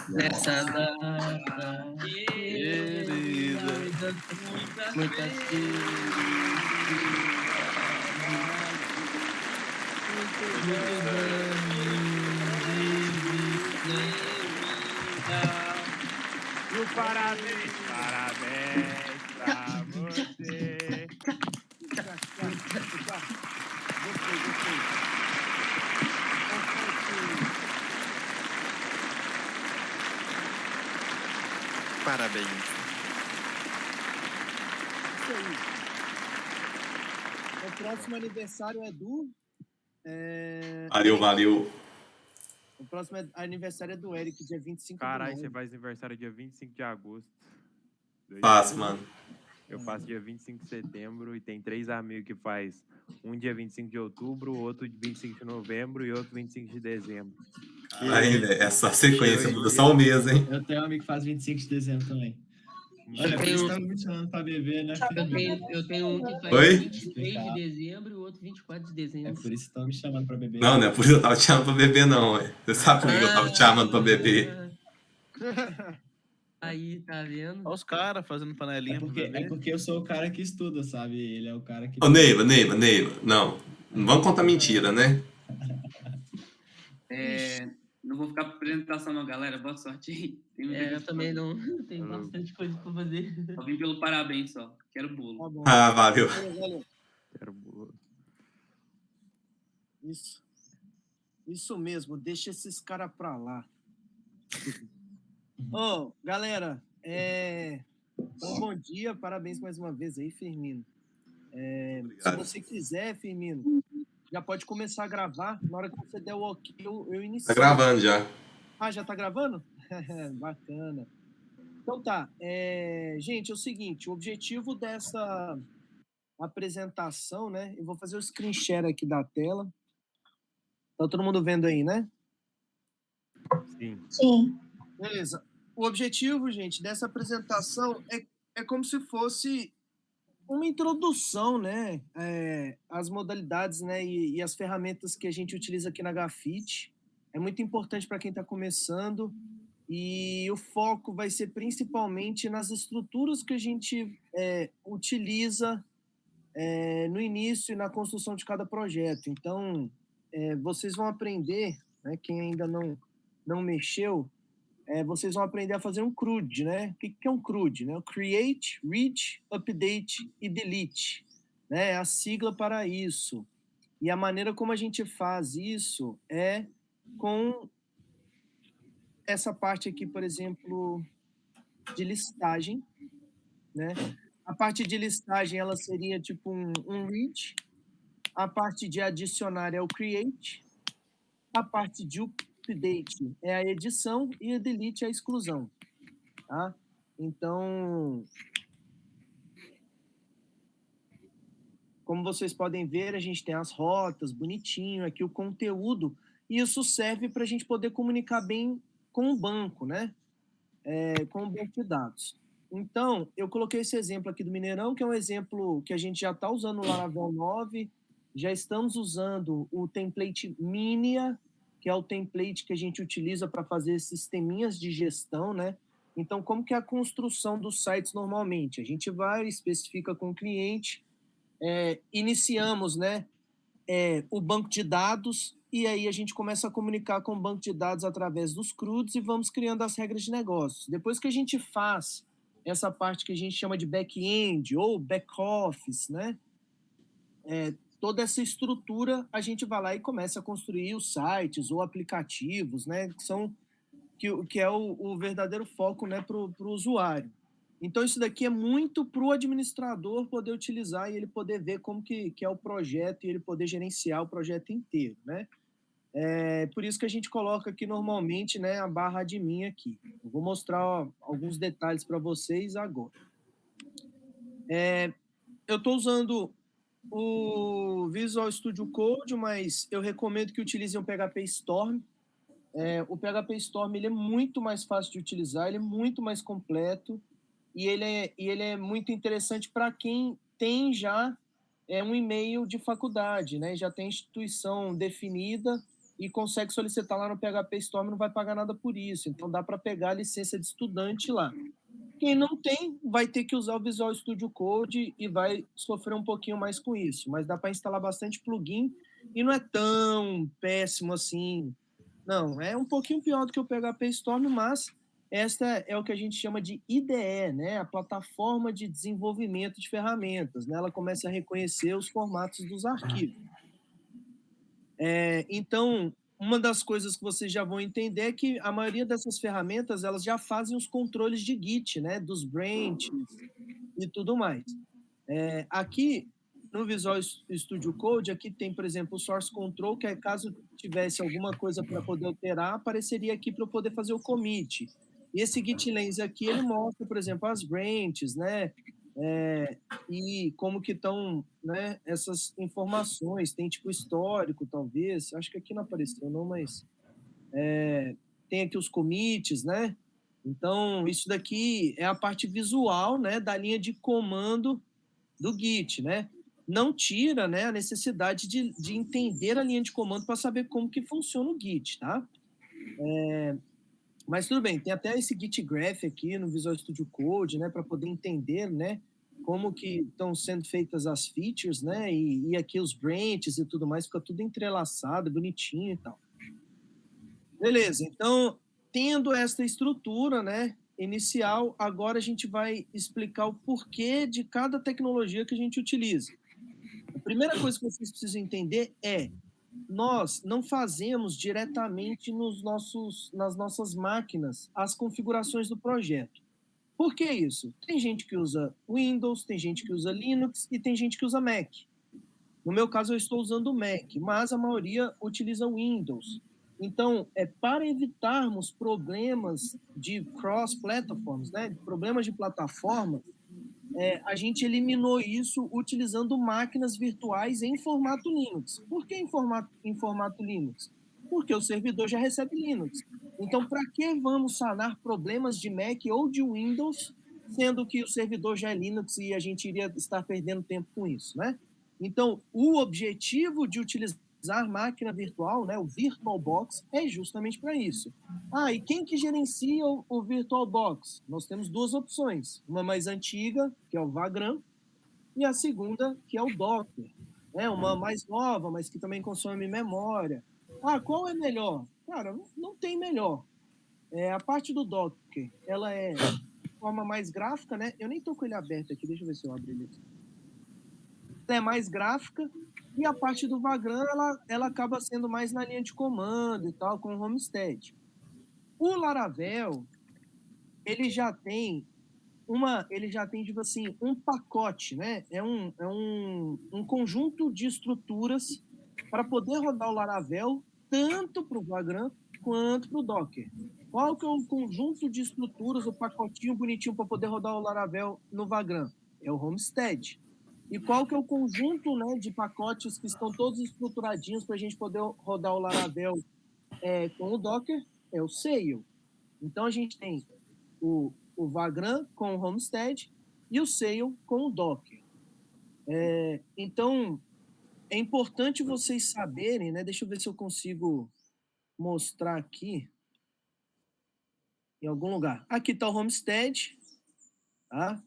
Nessa data querida, muita E o parabéns pra você. Parabéns. Isso aí. O próximo aniversário é do... Valeu. O próximo aniversário é do Eric, dia 25 Caralho, de você novembro. faz aniversário dia 25 de agosto. Faço, mano. Eu faço dia 25 de setembro e tem 3 amigos que faz um dia 25 de outubro, outro dia 25 de novembro e outro 25 de dezembro. Aí, velho, essa sequência dura só um mês, hein? Eu tenho um amigo que faz 25 de dezembro também. Olha, por isso estamos me chamando pra beber, né? Eu tenho um que faz Oi? 23 de dezembro e o outro 24 de dezembro. É por isso que estão me chamando pra beber. Não é por isso que eu tava te chamando pra beber, não, ué. Você sabe por que eu tava te chamando pra beber? Aí, tá vendo? Olha os caras fazendo panelinha pra beber. É porque eu sou o cara que estuda, sabe? Ele é o cara que... Ô, Neiva. Não vamos contar mentira, né? Não vou ficar pra apresentação não, galera. Boa sorte aí. Eu também não. Tenho bastante coisa pra fazer. Só vim pelo parabéns só. Quero bolo. Tá bom. Ah, valeu. Valeu. Quero bolo. Isso mesmo, deixa esses caras pra lá. Ô, galera, então, bom dia, parabéns mais uma vez aí, Firmino. Se você quiser, Firmino, já pode começar a gravar. Na hora que você der o ok, eu inicio. Tá gravando já. Ah, já tá gravando? Bacana. Então tá, gente, é o seguinte, o objetivo dessa apresentação, né? Eu vou fazer o screen share aqui da tela. Tá todo mundo vendo aí, né? Sim. Beleza. O objetivo, gente, dessa apresentação é como se fosse uma introdução, né? As modalidades, né? E as ferramentas que a gente utiliza aqui na Grafite. É muito importante para quem está começando. E o foco vai ser principalmente nas estruturas que a gente utiliza no início e na construção de cada projeto. Então, vocês vão aprender, né? Quem ainda não mexeu, vocês vão aprender a fazer um CRUD, né? O que é um CRUD? Né? O Create, Read, Update e Delete, né? É a sigla para isso. E a maneira como a gente faz isso é com essa parte aqui, por exemplo, de listagem, né? A parte de listagem, ela seria tipo um read. A parte de adicionar é o create. A parte de update é a edição e a delete é a exclusão. Tá? Então, como vocês podem ver, a gente tem as rotas, bonitinho, aqui o conteúdo, e isso serve para a gente poder comunicar bem com o banco, né? Com o banco de dados. Então, eu coloquei esse exemplo aqui do Mineirão, que é um exemplo que a gente já está usando lá na Vel 9, já estamos usando o template Minia, que é o template que a gente utiliza para fazer sisteminhas de gestão, né? Então, como que é a construção dos sites normalmente? A gente vai, especifica com o cliente, iniciamos, né, o banco de dados, e aí a gente começa a comunicar com o banco de dados através dos CRUDs e vamos criando as regras de negócios. Depois que a gente faz essa parte que a gente chama de back-end ou back-office, né, toda essa estrutura, a gente vai lá e começa a construir os sites ou aplicativos, né, que é o verdadeiro foco, né, para o usuário. Então, isso daqui é muito para o administrador poder utilizar e ele poder ver como que é o projeto e ele poder gerenciar o projeto inteiro, né? Por isso que a gente coloca aqui normalmente, né, a barra admin aqui. Eu vou mostrar alguns detalhes para vocês agora. Eu estou usando o Visual Studio Code, mas eu recomendo que utilizem o PHP Storm. O PHP Storm ele é muito mais fácil de utilizar, ele é muito mais completo e ele é muito interessante para quem tem já um e-mail de faculdade, né? Já tem instituição definida e consegue solicitar lá no PHP Storm, não vai pagar nada por isso. Então dá para pegar a licença de estudante lá. Quem não tem, vai ter que usar o Visual Studio Code e vai sofrer um pouquinho mais com isso. Mas dá para instalar bastante plugin e não é tão péssimo assim. Não, é um pouquinho pior do que o PHP Storm, mas esta é o que a gente chama de IDE, né? A plataforma de desenvolvimento de ferramentas. Né? Ela começa a reconhecer os formatos dos arquivos. Então, uma das coisas que vocês já vão entender é que a maioria dessas ferramentas elas já fazem os controles de Git, né? Dos branches e tudo mais. Aqui, no Visual Studio Code, aqui tem, por exemplo, o Source Control, que é caso tivesse alguma coisa para poder alterar, apareceria aqui para eu poder fazer o commit. E esse Git Lens aqui, ele mostra, por exemplo, as branches, né? E como que estão, né, essas informações, tem tipo histórico, talvez, acho que aqui não apareceu não, mas tem aqui os commits, né? Então, isso daqui é a parte visual, né, da linha de comando do Git, né? Não tira, né, a necessidade de entender a linha de comando para saber como que funciona o Git, tá? Mas tudo bem, tem até esse Git Graph aqui no Visual Studio Code, né, para poder entender, né, como que estão sendo feitas as features, né, e aqui os branches e tudo mais, fica tudo entrelaçado, bonitinho e tal. Beleza, então, tendo essa estrutura, né, inicial, agora a gente vai explicar o porquê de cada tecnologia que a gente utiliza. A primeira coisa que vocês precisam entender é nós não fazemos diretamente nas nossas máquinas as configurações do projeto. Por que isso? Tem gente que usa Windows, tem gente que usa Linux e tem gente que usa Mac. No meu caso, eu estou usando o Mac, mas a maioria utiliza Windows. Então, para evitarmos problemas de cross-platforms, né, problemas de plataforma, a gente eliminou isso utilizando máquinas virtuais em formato Linux. Por que em formato Linux? Porque o servidor já recebe Linux. Então, para que vamos sanar problemas de Mac ou de Windows, sendo que o servidor já é Linux e a gente iria estar perdendo tempo com isso, né? Então, o objetivo de utilizar máquina virtual, né, o VirtualBox, é justamente para isso. E quem que gerencia o VirtualBox? Nós temos duas opções. Uma mais antiga, que é o Vagrant, e a segunda, que é o Docker. Uma mais nova, mas que também consome memória. Qual é melhor? Cara, não tem melhor. A parte do Docker, ela é de forma mais gráfica, né? Eu nem estou com ele aberto aqui, deixa eu ver se eu abro ele aqui. Ela é mais gráfica, e a parte do Vagrant, ela acaba sendo mais na linha de comando e tal, com o Homestead. O Laravel, ele já tem tipo assim, um pacote, né? É um conjunto de estruturas para poder rodar o Laravel tanto para o Vagrant quanto para o Docker. Qual que é o conjunto de estruturas, o pacotinho bonitinho para poder rodar o Laravel no Vagrant? É o Homestead. E qual que é o conjunto, né, de pacotes que estão todos estruturadinhos para a gente poder rodar o Laravel com o Docker? É o Sail. Então, a gente tem o Vagrant com o Homestead e o Sail com o Docker. Então, é importante vocês saberem, né? Deixa eu ver se eu consigo mostrar aqui em algum lugar. Aqui está o Homestead, tá?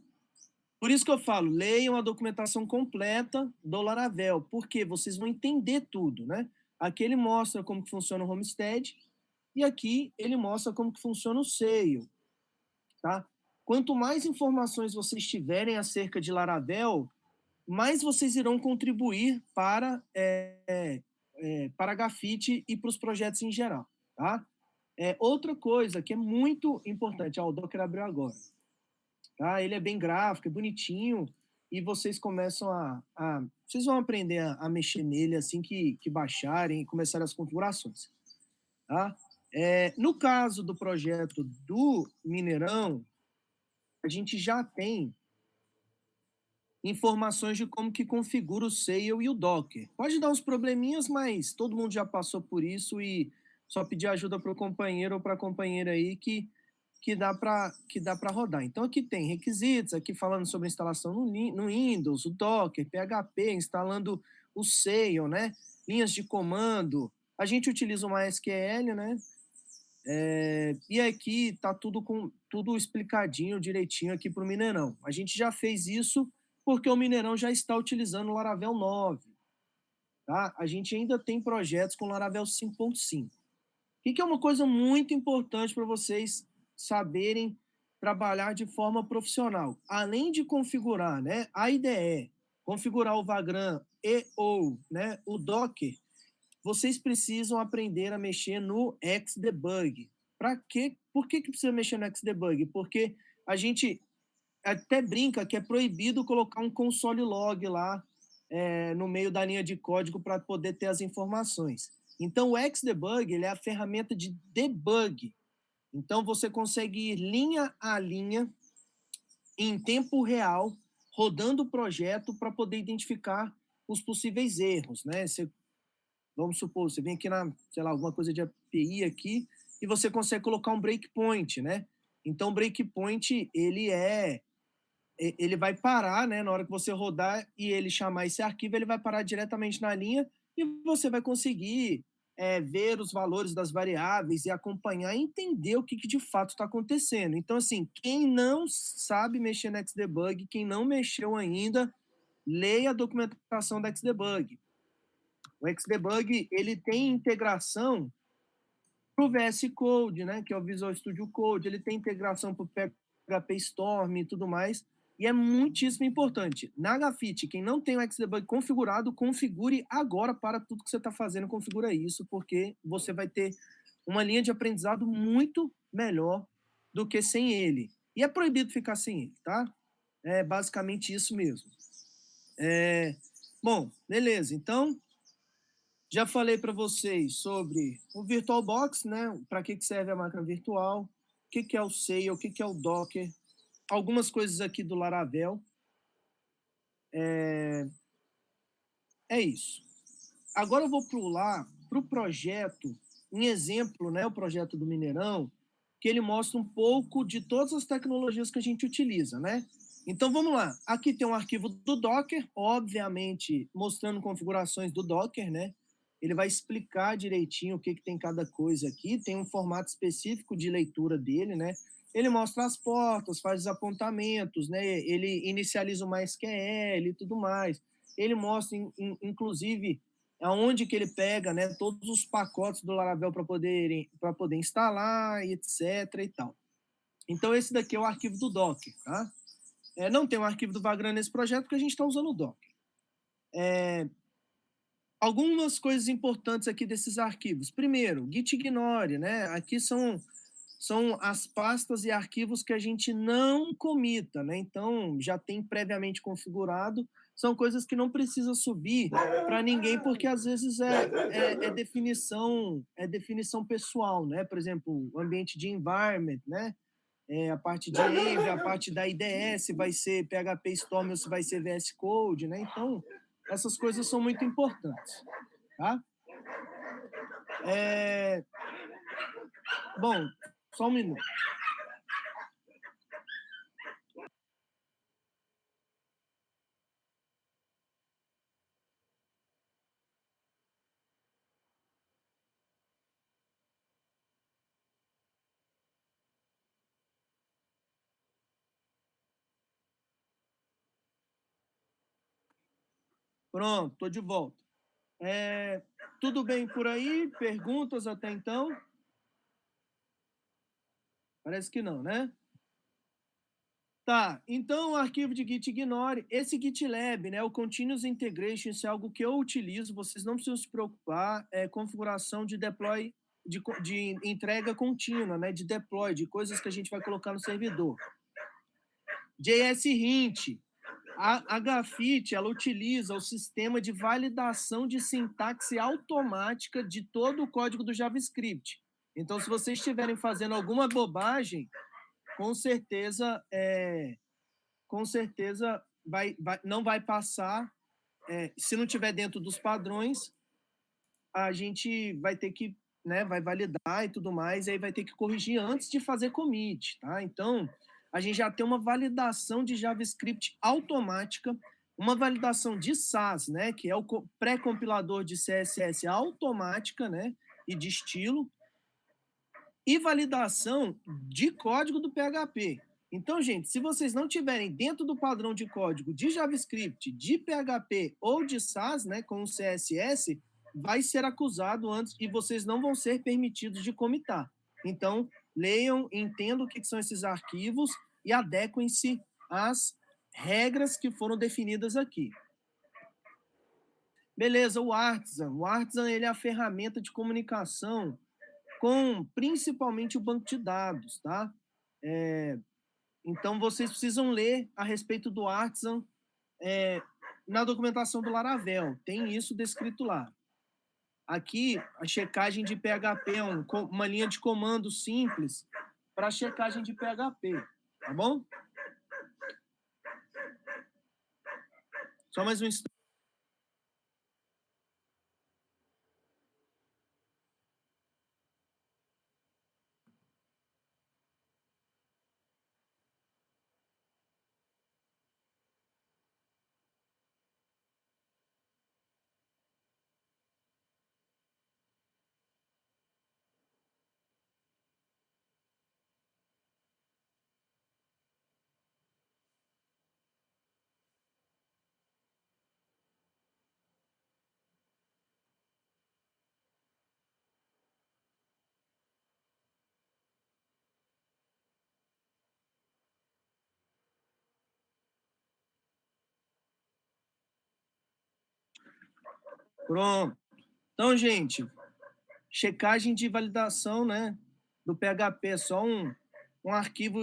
Por isso que eu falo, leiam a documentação completa do Laravel, porque vocês vão entender tudo, né? Aqui ele mostra como que funciona o Homestead e aqui ele mostra como que funciona o Sail, tá? Quanto mais informações vocês tiverem acerca de Laravel, mais vocês irão contribuir para a Gafit e para os projetos em geral, tá? Outra coisa que é muito importante, o Docker abriu agora. Tá? Ele é bem gráfico, é bonitinho, e vocês começam vocês vão aprender a mexer nele assim que baixarem e começarem as configurações. Tá? No caso do projeto do Mineirão, a gente já tem informações de como que configura o Sail e o Docker. Pode dar uns probleminhas, mas todo mundo já passou por isso e só pedir ajuda para o companheiro ou para a companheira aí que dá para rodar. Então, aqui tem requisitos, aqui falando sobre instalação no Windows, o Docker, PHP, instalando o Sail, né? Linhas de comando, A gente utiliza o MySQL, né? E aqui está tudo explicadinho, direitinho aqui para o Mineirão. A gente já fez isso porque o Mineirão já está utilizando o Laravel 9. Tá? A gente ainda tem projetos com Laravel 5.5. O que é uma coisa muito importante para vocês saberem trabalhar de forma profissional? Além de configurar, né, a IDE, configurar o Vagrant ou, né, o Docker, vocês precisam aprender a mexer no Xdebug. Para quê? Por que precisa mexer no Xdebug? Porque a gente até brinca que é proibido colocar um console log lá no meio da linha de código para poder ter as informações. Então, o Xdebug ele é a ferramenta de debug. Então, você consegue ir linha a linha, em tempo real, rodando o projeto para poder identificar os possíveis erros, né? Vamos supor, você vem aqui na, sei lá, alguma coisa de API aqui, e você consegue colocar um breakpoint, né? Então, o breakpoint, ele vai parar, né? Na hora que você rodar e ele chamar esse arquivo, ele vai parar diretamente na linha e você vai conseguir ver os valores das variáveis e acompanhar e entender o que de fato está acontecendo. Então, assim, quem não sabe mexer no Xdebug, quem não mexeu ainda, leia a documentação do Xdebug. O Xdebug, ele tem integração para o VS Code, né, que é o Visual Studio Code, ele tem integração para o PHP Storm e tudo mais, e é muitíssimo importante. Na Grafite, quem não tem o Xdebug configurado, configure agora para tudo que você está fazendo, configura isso, porque você vai ter uma linha de aprendizado muito melhor do que sem ele. E é proibido ficar sem ele, tá? É basicamente isso mesmo. Bom, beleza, então... Já falei para vocês sobre o VirtualBox, né? Para que serve a máquina virtual, o que é o Sail, o que é o Docker, algumas coisas aqui do Laravel. É isso. Agora eu vou pular para o projeto, um exemplo, né? O projeto do Mineirão, que ele mostra um pouco de todas as tecnologias que a gente utiliza, né? Então vamos lá. Aqui tem um arquivo do Docker, obviamente mostrando configurações do Docker, né? Ele vai explicar direitinho o que tem cada coisa aqui, tem um formato específico de leitura dele, né? Ele mostra as portas, faz os apontamentos, né? Ele inicializa o MySQL e tudo mais. Ele mostra, inclusive, aonde que ele pega, né? Todos os pacotes do Laravel para poder instalar, e etc. e tal. Então, esse daqui é o arquivo do Docker, tá? Não tem um arquivo do Vagrant nesse projeto porque a gente está usando o Docker. Algumas coisas importantes aqui desses arquivos. Primeiro, gitignore, né? Aqui são as pastas e arquivos que a gente não comita, né? Então, já tem previamente configurado. São coisas que não precisa subir para ninguém, porque às vezes é definição pessoal, né? Por exemplo, o ambiente de environment, né? A parte de Env, a parte da IDE, se vai ser PHP Storm ou se vai ser VS Code, né? Então, essas coisas são muito importantes, tá? Bom, só um minuto. Pronto, estou de volta. Tudo bem por aí? Perguntas até então? Parece que não, né? Tá, então o arquivo de Git ignore. Esse GitLab, né, o Continuous Integration, isso é algo que eu utilizo, vocês não precisam se preocupar, é configuração de deploy, de entrega contínua, né, de deploy, de coisas que a gente vai colocar no servidor. JS Hint. A Grafite, ela utiliza o sistema de validação de sintaxe automática de todo o código do JavaScript. Então, se vocês estiverem fazendo alguma bobagem, com certeza não vai passar. Se não estiver dentro dos padrões, a gente vai ter que, né, vai validar e tudo mais, e aí vai ter que corrigir antes de fazer commit, tá? Então, a gente já tem uma validação de JavaScript automática uma validação de SAS, né, que é o pré-compilador de CSS automática, né, e de estilo, e validação de código do PHP. Então, gente, se vocês não tiverem dentro do padrão de código de JavaScript, de PHP ou de SAS, né, com o CSS, vai ser acusado antes e vocês não vão ser permitidos de comitar. Então, leiam, entendam o que são esses arquivos e adequem-se às regras que foram definidas aqui. Beleza, o Artisan. O Artisan, ele é a ferramenta de comunicação com principalmente o banco de dados, tá? Então, vocês precisam ler a respeito do Artisan na documentação do Laravel. Tem isso descrito lá. Aqui, a checagem de PHP é uma linha de comando simples para checagem de PHP, tá bom? Só mais um instante. Pronto. Então, gente, checagem de validação, né, do PHP é só um arquivo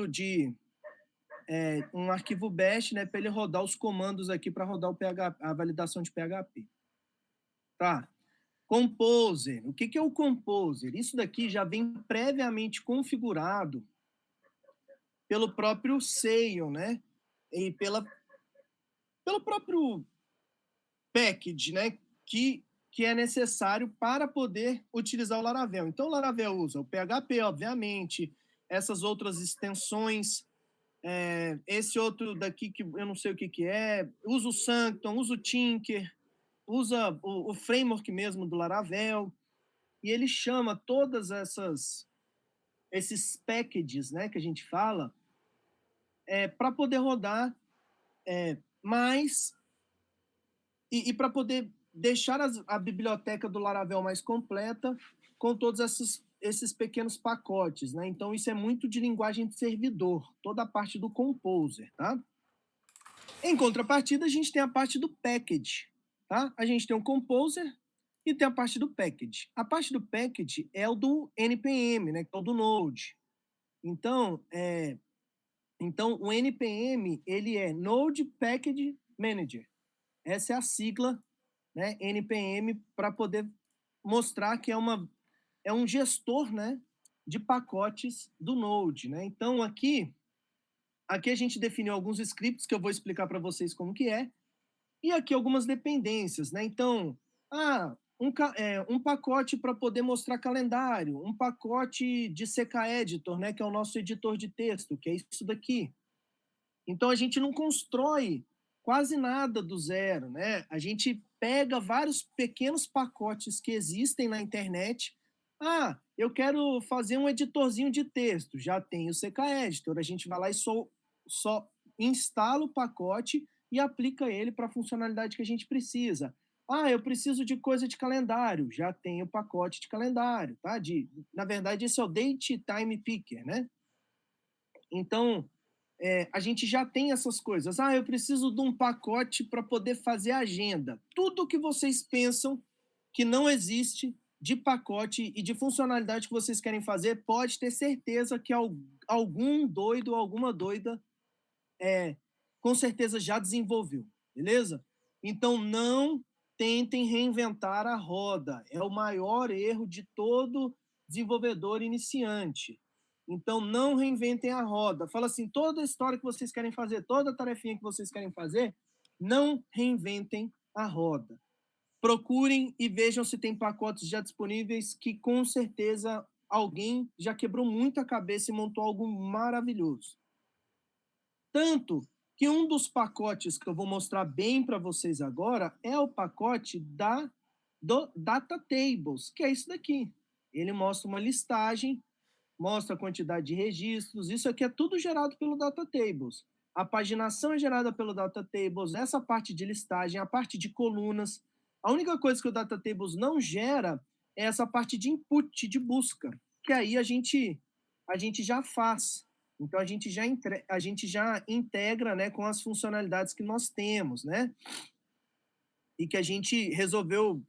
um arquivo bash, né, para ele rodar os comandos aqui para rodar a validação de PHP. Tá. Composer. O que é o Composer? Isso daqui já vem previamente configurado pelo próprio Sail, né? E pelo próprio package, né? Que é necessário para poder utilizar o Laravel. Então, o Laravel usa o PHP, obviamente, essas outras extensões, esse outro daqui que eu não sei o que é, usa o Sanctum, usa o Tinker, usa o framework mesmo do Laravel, e ele chama todas esses packages, né, que a gente fala, para poder rodar mais e para poder deixar a biblioteca do Laravel mais completa com todos esses pequenos pacotes, né? Então, isso é muito de linguagem de servidor, toda a parte do Composer, tá? Em contrapartida, a gente tem a parte do package, tá? A gente tem o Composer e tem a parte do package. A parte do package é o do NPM, né? Que é o do Node. Então, o NPM, ele é Node Package Manager. Essa é a sigla, né, NPM, para poder mostrar que é um gestor, né, de pacotes do Node, né? Então, aqui a gente definiu alguns scripts que eu vou explicar para vocês como que é, e aqui algumas dependências, né? Então, um pacote para poder mostrar calendário, um pacote de CK Editor, né, que é o nosso editor de texto, que é isso daqui. Então, a gente não constrói quase nada do zero, né? A gente pega vários pequenos pacotes que existem na internet. Eu quero fazer um editorzinho de texto. Já tem o CK Editor. A gente vai lá e só instala o pacote e aplica ele para a funcionalidade que a gente precisa. Eu preciso de coisa de calendário. Já tem o pacote de calendário, tá? Na verdade, esse é o Date Time Picker, né? Então, a gente já tem essas coisas. Eu preciso de um pacote para poder fazer agenda. Tudo que vocês pensam que não existe de pacote e de funcionalidade que vocês querem fazer, pode ter certeza que algum doido ou alguma doida com certeza já desenvolveu, beleza? Então, não tentem reinventar a roda. É o maior erro de todo desenvolvedor iniciante. Então, não reinventem a roda. Fala assim, toda a história que vocês querem fazer, toda a tarefinha que vocês querem fazer, não reinventem a roda. Procurem e vejam se tem pacotes já disponíveis que, com certeza, alguém já quebrou muito a cabeça e montou algo maravilhoso. Tanto que um dos pacotes que eu vou mostrar bem para vocês agora é o pacote do Data Tables, que é isso daqui. Ele mostra uma listagem, mostra a quantidade de registros, isso aqui é tudo gerado pelo Data Tables. A paginação é gerada pelo Data Tables, essa parte de listagem, a parte de colunas. A única coisa que o Data Tables não gera é essa parte de input, de busca, que aí a gente já faz. Então, a gente já integra, né, com as funcionalidades que nós temos, né? E que a gente resolveu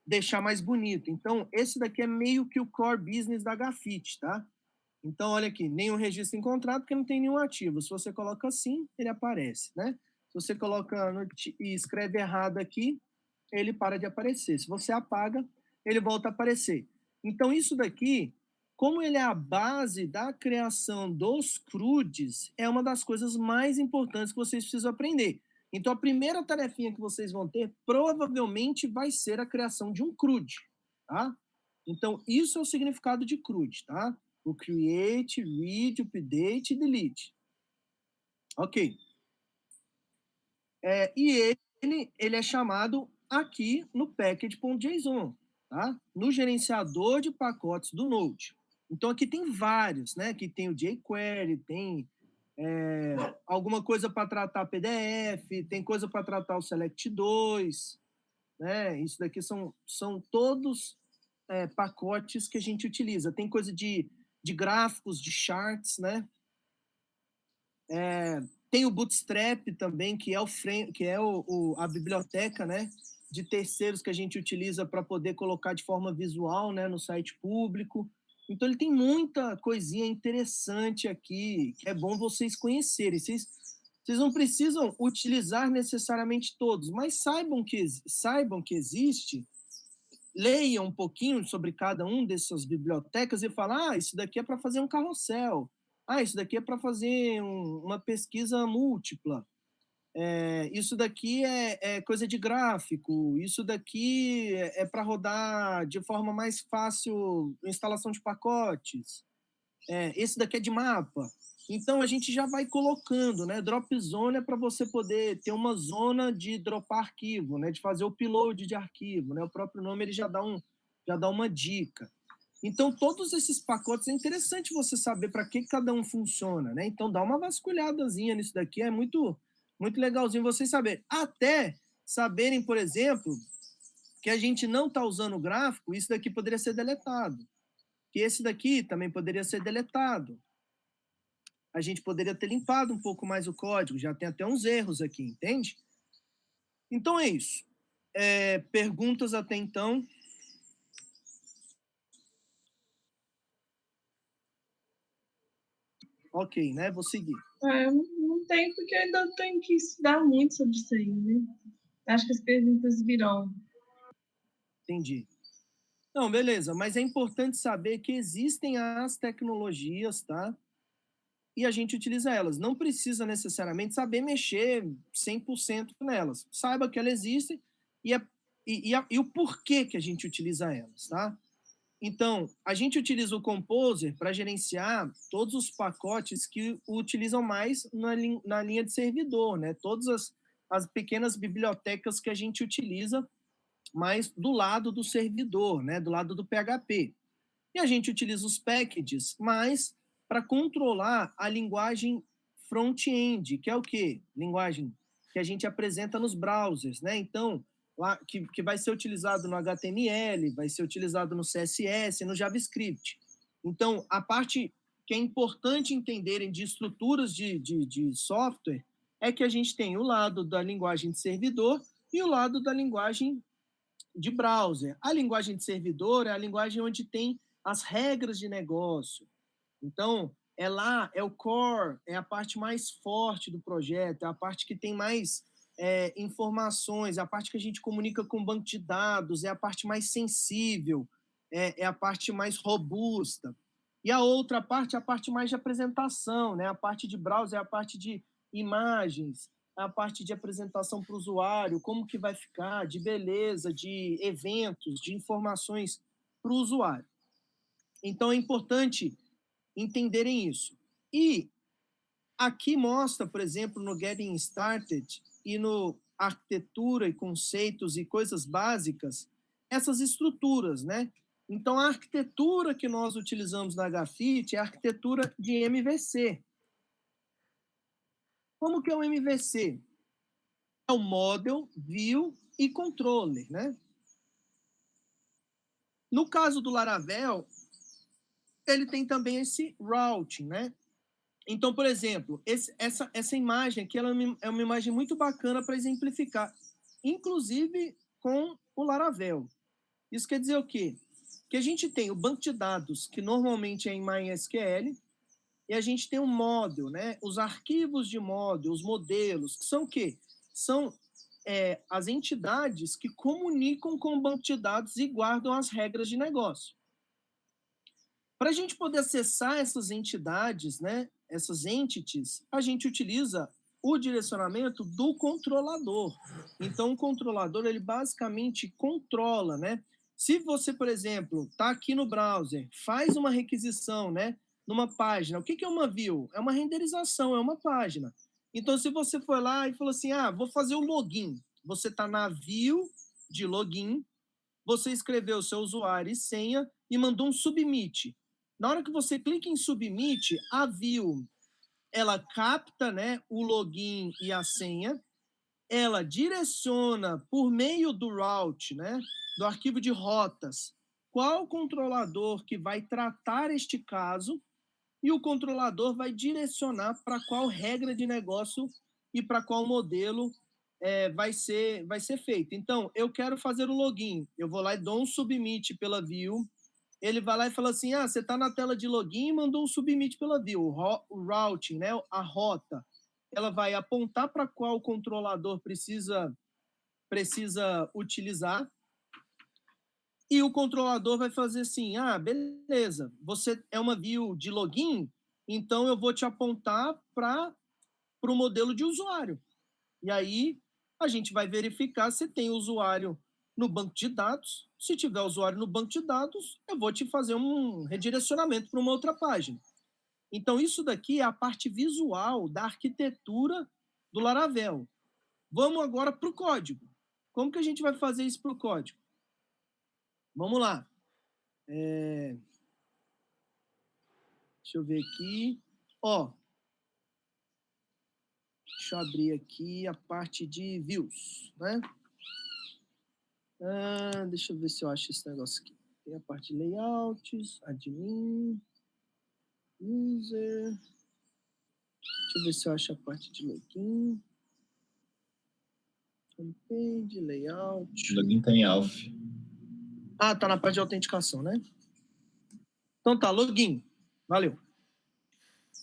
deixar mais bonito. Então, esse daqui é meio que o core business da Gafit, tá? Então, olha aqui, nenhum registro encontrado porque não tem nenhum ativo. Se você coloca assim, ele aparece, né? Se você coloca e escreve errado aqui, ele para de aparecer. Se você apaga, ele volta a aparecer. Então, isso daqui, como ele é a base da criação dos CRUDs, é uma das coisas mais importantes que vocês precisam aprender. Então, a primeira tarefinha que vocês vão ter provavelmente vai ser a criação de um CRUD, tá? Então, isso é o significado de CRUD, tá? O create, read, update e delete. Ok. E ele é chamado aqui no package.json, tá? No gerenciador de pacotes do Node. Então, aqui tem vários, né? Aqui tem o jQuery, tem alguma coisa para tratar PDF, tem coisa para tratar o Select2, né? Isso daqui são todos pacotes que a gente utiliza. Tem coisa de gráficos, de charts, né? Tem o Bootstrap também, que é a biblioteca, né, de terceiros que a gente utiliza para poder colocar de forma visual, né, no site público. Então, ele tem muita coisinha interessante aqui, que é bom vocês conhecerem. Vocês não precisam utilizar necessariamente todos, mas saibam que existe, leiam um pouquinho sobre cada um dessas bibliotecas e falam, isso daqui é para fazer um carrossel. Isso daqui é para fazer uma pesquisa múltipla. Isso daqui é coisa de gráfico. Isso daqui é para rodar de forma mais fácil instalação de pacotes. Esse daqui é de mapa. Então, a gente já vai colocando, né? Drop zone é para você poder ter uma zona de dropar arquivo, né? De fazer o upload de arquivo, né? O próprio nome ele já dá uma dica. Então, todos esses pacotes, é interessante você saber para que cada um funciona, né? Então, dá uma vasculhadazinha nisso daqui, é muito, muito legalzinho vocês saberem. Até saberem, por exemplo, que a gente não está usando o gráfico, isso daqui poderia ser deletado. Que esse daqui também poderia ser deletado. A gente poderia ter limpado um pouco mais o código, já tem até uns erros aqui, entende? Então, é isso. Perguntas até então? Ok, né? Vou seguir. Não tem, porque eu ainda tenho que estudar muito sobre isso aí, né? Acho que as perguntas virão. Entendi. Não, beleza, mas é importante saber que existem as tecnologias, tá? E a gente utiliza elas. Não precisa necessariamente saber mexer 100% nelas. Saiba que elas existem e o porquê que a gente utiliza elas, tá? Então, a gente utiliza o Composer para gerenciar todos os pacotes que utilizam mais na linha de servidor, né? Todas as pequenas bibliotecas que a gente utiliza mais do lado do servidor, né? Do lado do PHP. E a gente utiliza os packages mais para controlar a linguagem front-end, que é o quê? Linguagem que a gente apresenta nos browsers, né? Então, lá, que vai ser utilizado no HTML, vai ser utilizado no CSS, no JavaScript. Então, a parte que é importante entenderem de estruturas de software é que a gente tem o lado da linguagem de servidor e o lado da linguagem de browser. A linguagem de servidor é a linguagem onde tem as regras de negócio. Então, é o core, é a parte mais forte do projeto, é a parte que tem mais informações, é a parte que a gente comunica com o banco de dados, é a parte mais sensível, é a parte mais robusta. E a outra parte é a parte mais de apresentação, né? A parte de browser é a parte de imagens, a parte de apresentação para o usuário, como que vai ficar, de beleza, de eventos, de informações para o usuário. Então, é importante entenderem isso. E aqui mostra, por exemplo, no Getting Started e no Arquitetura e Conceitos e Coisas Básicas, essas estruturas, né? Então, a arquitetura que nós utilizamos na Grafite é a arquitetura de MVC. Como que é o MVC? É o Model, View e Controller, né? No caso do Laravel, ele tem também esse routing, né? Então, por exemplo, essa imagem aqui ela é uma imagem muito bacana para exemplificar, inclusive com o Laravel. Isso quer dizer o quê? Que a gente tem o banco de dados, que normalmente é em MySQL, e a gente tem um model, né? Os arquivos de model, os modelos, que são o quê? São as entidades que comunicam com o banco de dados e guardam as regras de negócio. Para a gente poder acessar essas entidades, né, essas entities, a gente utiliza o direcionamento do controlador. Então, o controlador, ele basicamente controla, né? Se você, por exemplo, está aqui no browser, faz uma requisição, né, numa página, o que é uma view? É uma renderização, é uma página. Então, se você for lá e falou assim, vou fazer o login, você está na view de login, você escreveu o seu usuário e senha e mandou um submit. Na hora que você clica em submit, a view, ela capta, né, o login e a senha, ela direciona por meio do route, né, do arquivo de rotas, qual controlador que vai tratar este caso, e o controlador vai direcionar para qual regra de negócio e para qual modelo vai ser feito. Então, eu quero fazer o login, eu vou lá e dou um submit pela view, ele vai lá e fala assim, você está na tela de login e mandou um submit pela view, o routing, né, a rota, ela vai apontar para qual controlador precisa utilizar, e o controlador vai fazer assim, beleza, você é uma view de login, então eu vou te apontar para o modelo de usuário. E aí a gente vai verificar se tem usuário no banco de dados. Se tiver usuário no banco de dados, eu vou te fazer um redirecionamento para uma outra página. Então, isso daqui é a parte visual da arquitetura do Laravel. Vamos agora para o código. Como que a gente vai fazer isso para o código? Vamos lá. Deixa eu ver aqui. Deixa eu abrir aqui a parte de views, né? Deixa eu ver se eu acho esse negócio aqui. Tem a parte de layouts, admin, user. Deixa eu ver se eu acho a parte de login. Homepage, layout. Login tá em alpha. Tá na parte de autenticação, né? Então tá, login. Valeu.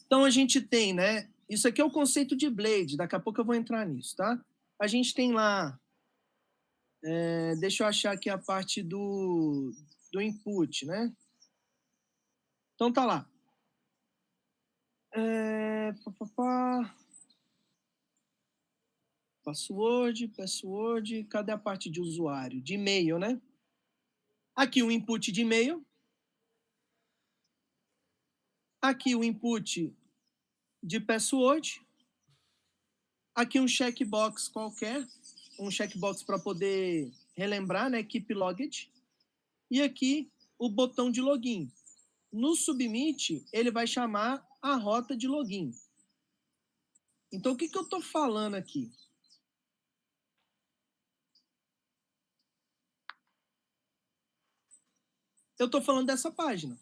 Então a gente tem, né? Isso aqui é o conceito de Blade. Daqui a pouco eu vou entrar nisso, tá? A gente tem lá... deixa eu achar aqui a parte do input, né? Então tá lá. Password, cadê a parte de usuário? De e-mail, né? Aqui o input de e-mail. Aqui o input de password. Aqui um checkbox qualquer, um checkbox para poder relembrar, né? Keep logged. E aqui o botão de login. No submit, ele vai chamar a rota de login. Então, o que eu estou falando aqui? Eu estou falando dessa página.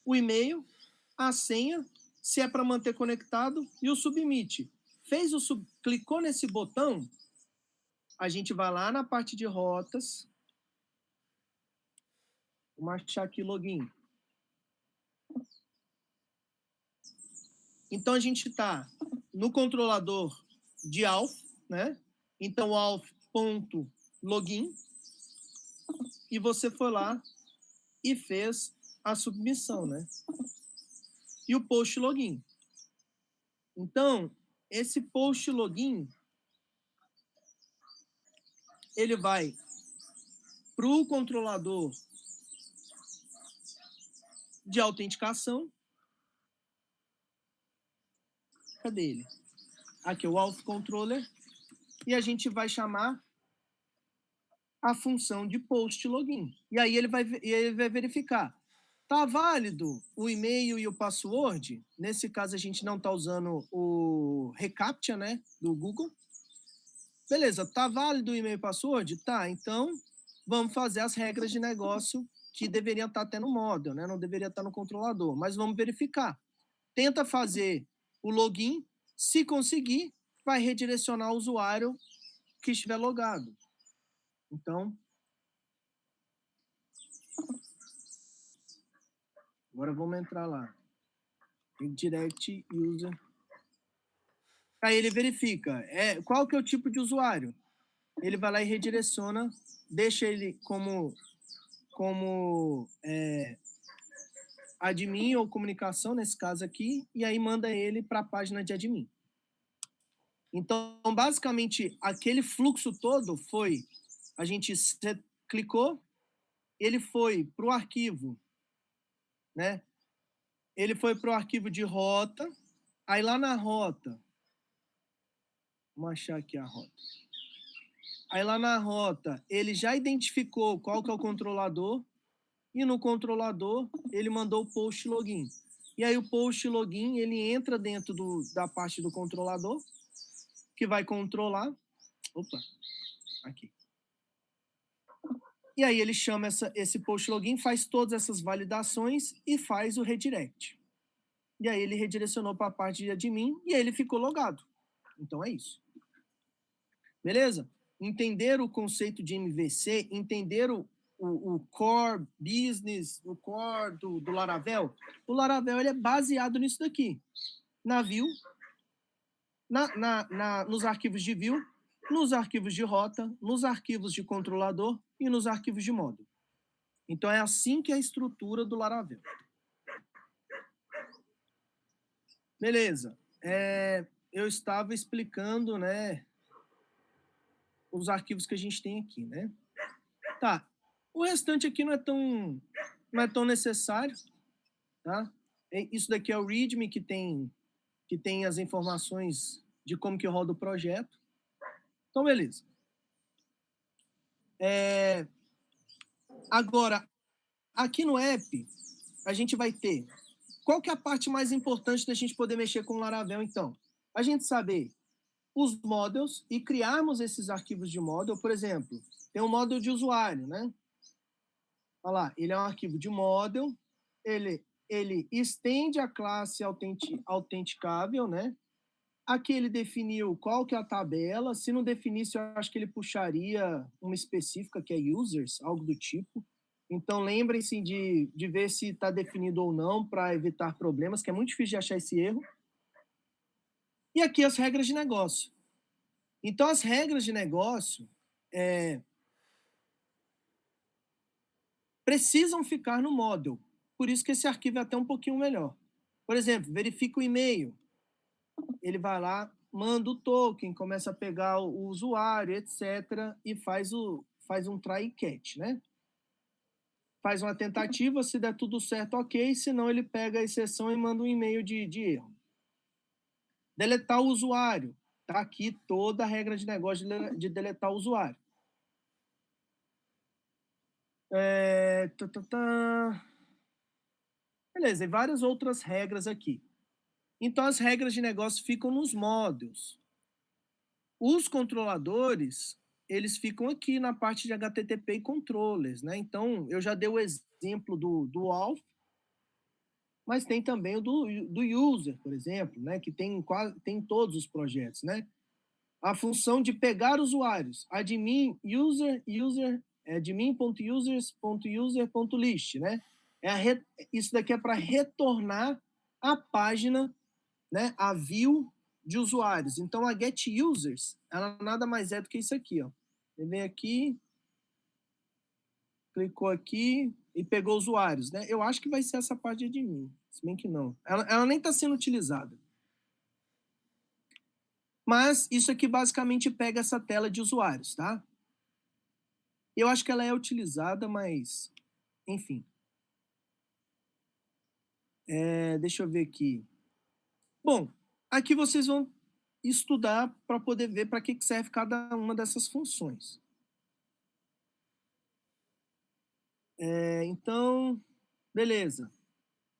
O e-mail, a senha, se é para manter conectado, e o submit. Clicou nesse botão, a gente vai lá na parte de rotas. Vou achar aqui login. Então, a gente está no controlador de auth, né? Então, auth.login. E você foi lá e fez a submissão, né? E o post login. Então, esse post login, ele vai para o controlador de autenticação. Cadê ele? Aqui, o auth controller. E a gente vai chamar a função de post login. E aí ele vai verificar. Tá válido o e-mail e o password? Nesse caso, a gente não está usando o reCAPTCHA, né, do Google. Beleza, tá válido o e-mail e password? Tá, então vamos fazer as regras de negócio que deveriam estar até no model, né? Não deveria estar no controlador, mas vamos verificar. Tenta fazer o login, se conseguir, vai redirecionar o usuário que estiver logado. Então, agora vamos entrar lá. Direct user. Aí ele verifica qual que é o tipo de usuário. Ele vai lá e redireciona, deixa ele como admin ou comunicação, nesse caso aqui, e aí manda ele para a página de admin. Então, basicamente, aquele fluxo todo foi, a gente clicou, ele foi para o arquivo, né? Ele foi para o arquivo de rota, aí lá na rota, vamos achar aqui a rota. Aí lá na rota, ele já identificou qual que é o controlador, e no controlador, ele mandou o post login. E aí o post login, ele entra dentro da parte do controlador, que vai controlar. Opa, aqui. E aí ele chama esse post login, faz todas essas validações e faz o redirect. E aí ele redirecionou para a parte de admin e aí ele ficou logado. Então é isso. Beleza? Entender o conceito de MVC, entender o core business, o core do Laravel. O Laravel ele é baseado nisso daqui. Na view, nos arquivos de view, nos arquivos de rota, nos arquivos de controlador e nos arquivos de módulo. Então, é assim que é a estrutura do Laravel. Beleza. Eu estava explicando, né, os arquivos que a gente tem aqui, né? Tá. O restante aqui não é tão necessário, tá? Isso daqui é o README que tem as informações de como que roda o projeto. Então, beleza. Agora, aqui no app, a gente vai ter... Qual que é a parte mais importante da gente poder mexer com o Laravel, então? A gente saber os models e criarmos esses arquivos de model. Por exemplo, tem um model de usuário, né? Olha lá, ele é um arquivo de model, ele estende a classe autenticável, né? Aqui ele definiu qual que é a tabela. Se não definisse, eu acho que ele puxaria uma específica, que é users, algo do tipo. Então, lembrem-se de ver se está definido ou não, para evitar problemas, que é muito difícil de achar esse erro. E aqui as regras de negócio. Então, as regras de negócio precisam ficar no model. Por isso que esse arquivo é até um pouquinho melhor. Por exemplo, verifica o e-mail. Ele vai lá, manda o token, começa a pegar o usuário, etc., e faz um try catch, né? Faz uma tentativa, se der tudo certo, ok, senão ele pega a exceção e manda um e-mail de erro. Deletar o usuário. Está aqui toda a regra de negócio de deletar o usuário. Beleza, e várias outras regras aqui. Então, as regras de negócio ficam nos modules. Os controladores, eles ficam aqui na parte de HTTP e controllers, né? Então, eu já dei o exemplo do auth, mas tem também o do user, por exemplo, né? Que tem em todos os projetos, né? A função de pegar usuários, admin, admin.users.user.list, né? Isso daqui é para retornar a página, né? A view de usuários. Então, a getUsers, ela nada mais é do que isso aqui, ó. Ele vem aqui, clicou aqui e pegou usuários, né? Eu acho que vai ser essa parte de admin, se bem que não. Ela nem está sendo utilizada. Mas isso aqui basicamente pega essa tela de usuários, tá? Eu acho que ela é utilizada, mas... Enfim. Deixa eu ver aqui. Bom, Aqui vocês vão estudar para poder ver para que serve cada uma dessas funções. Então, beleza.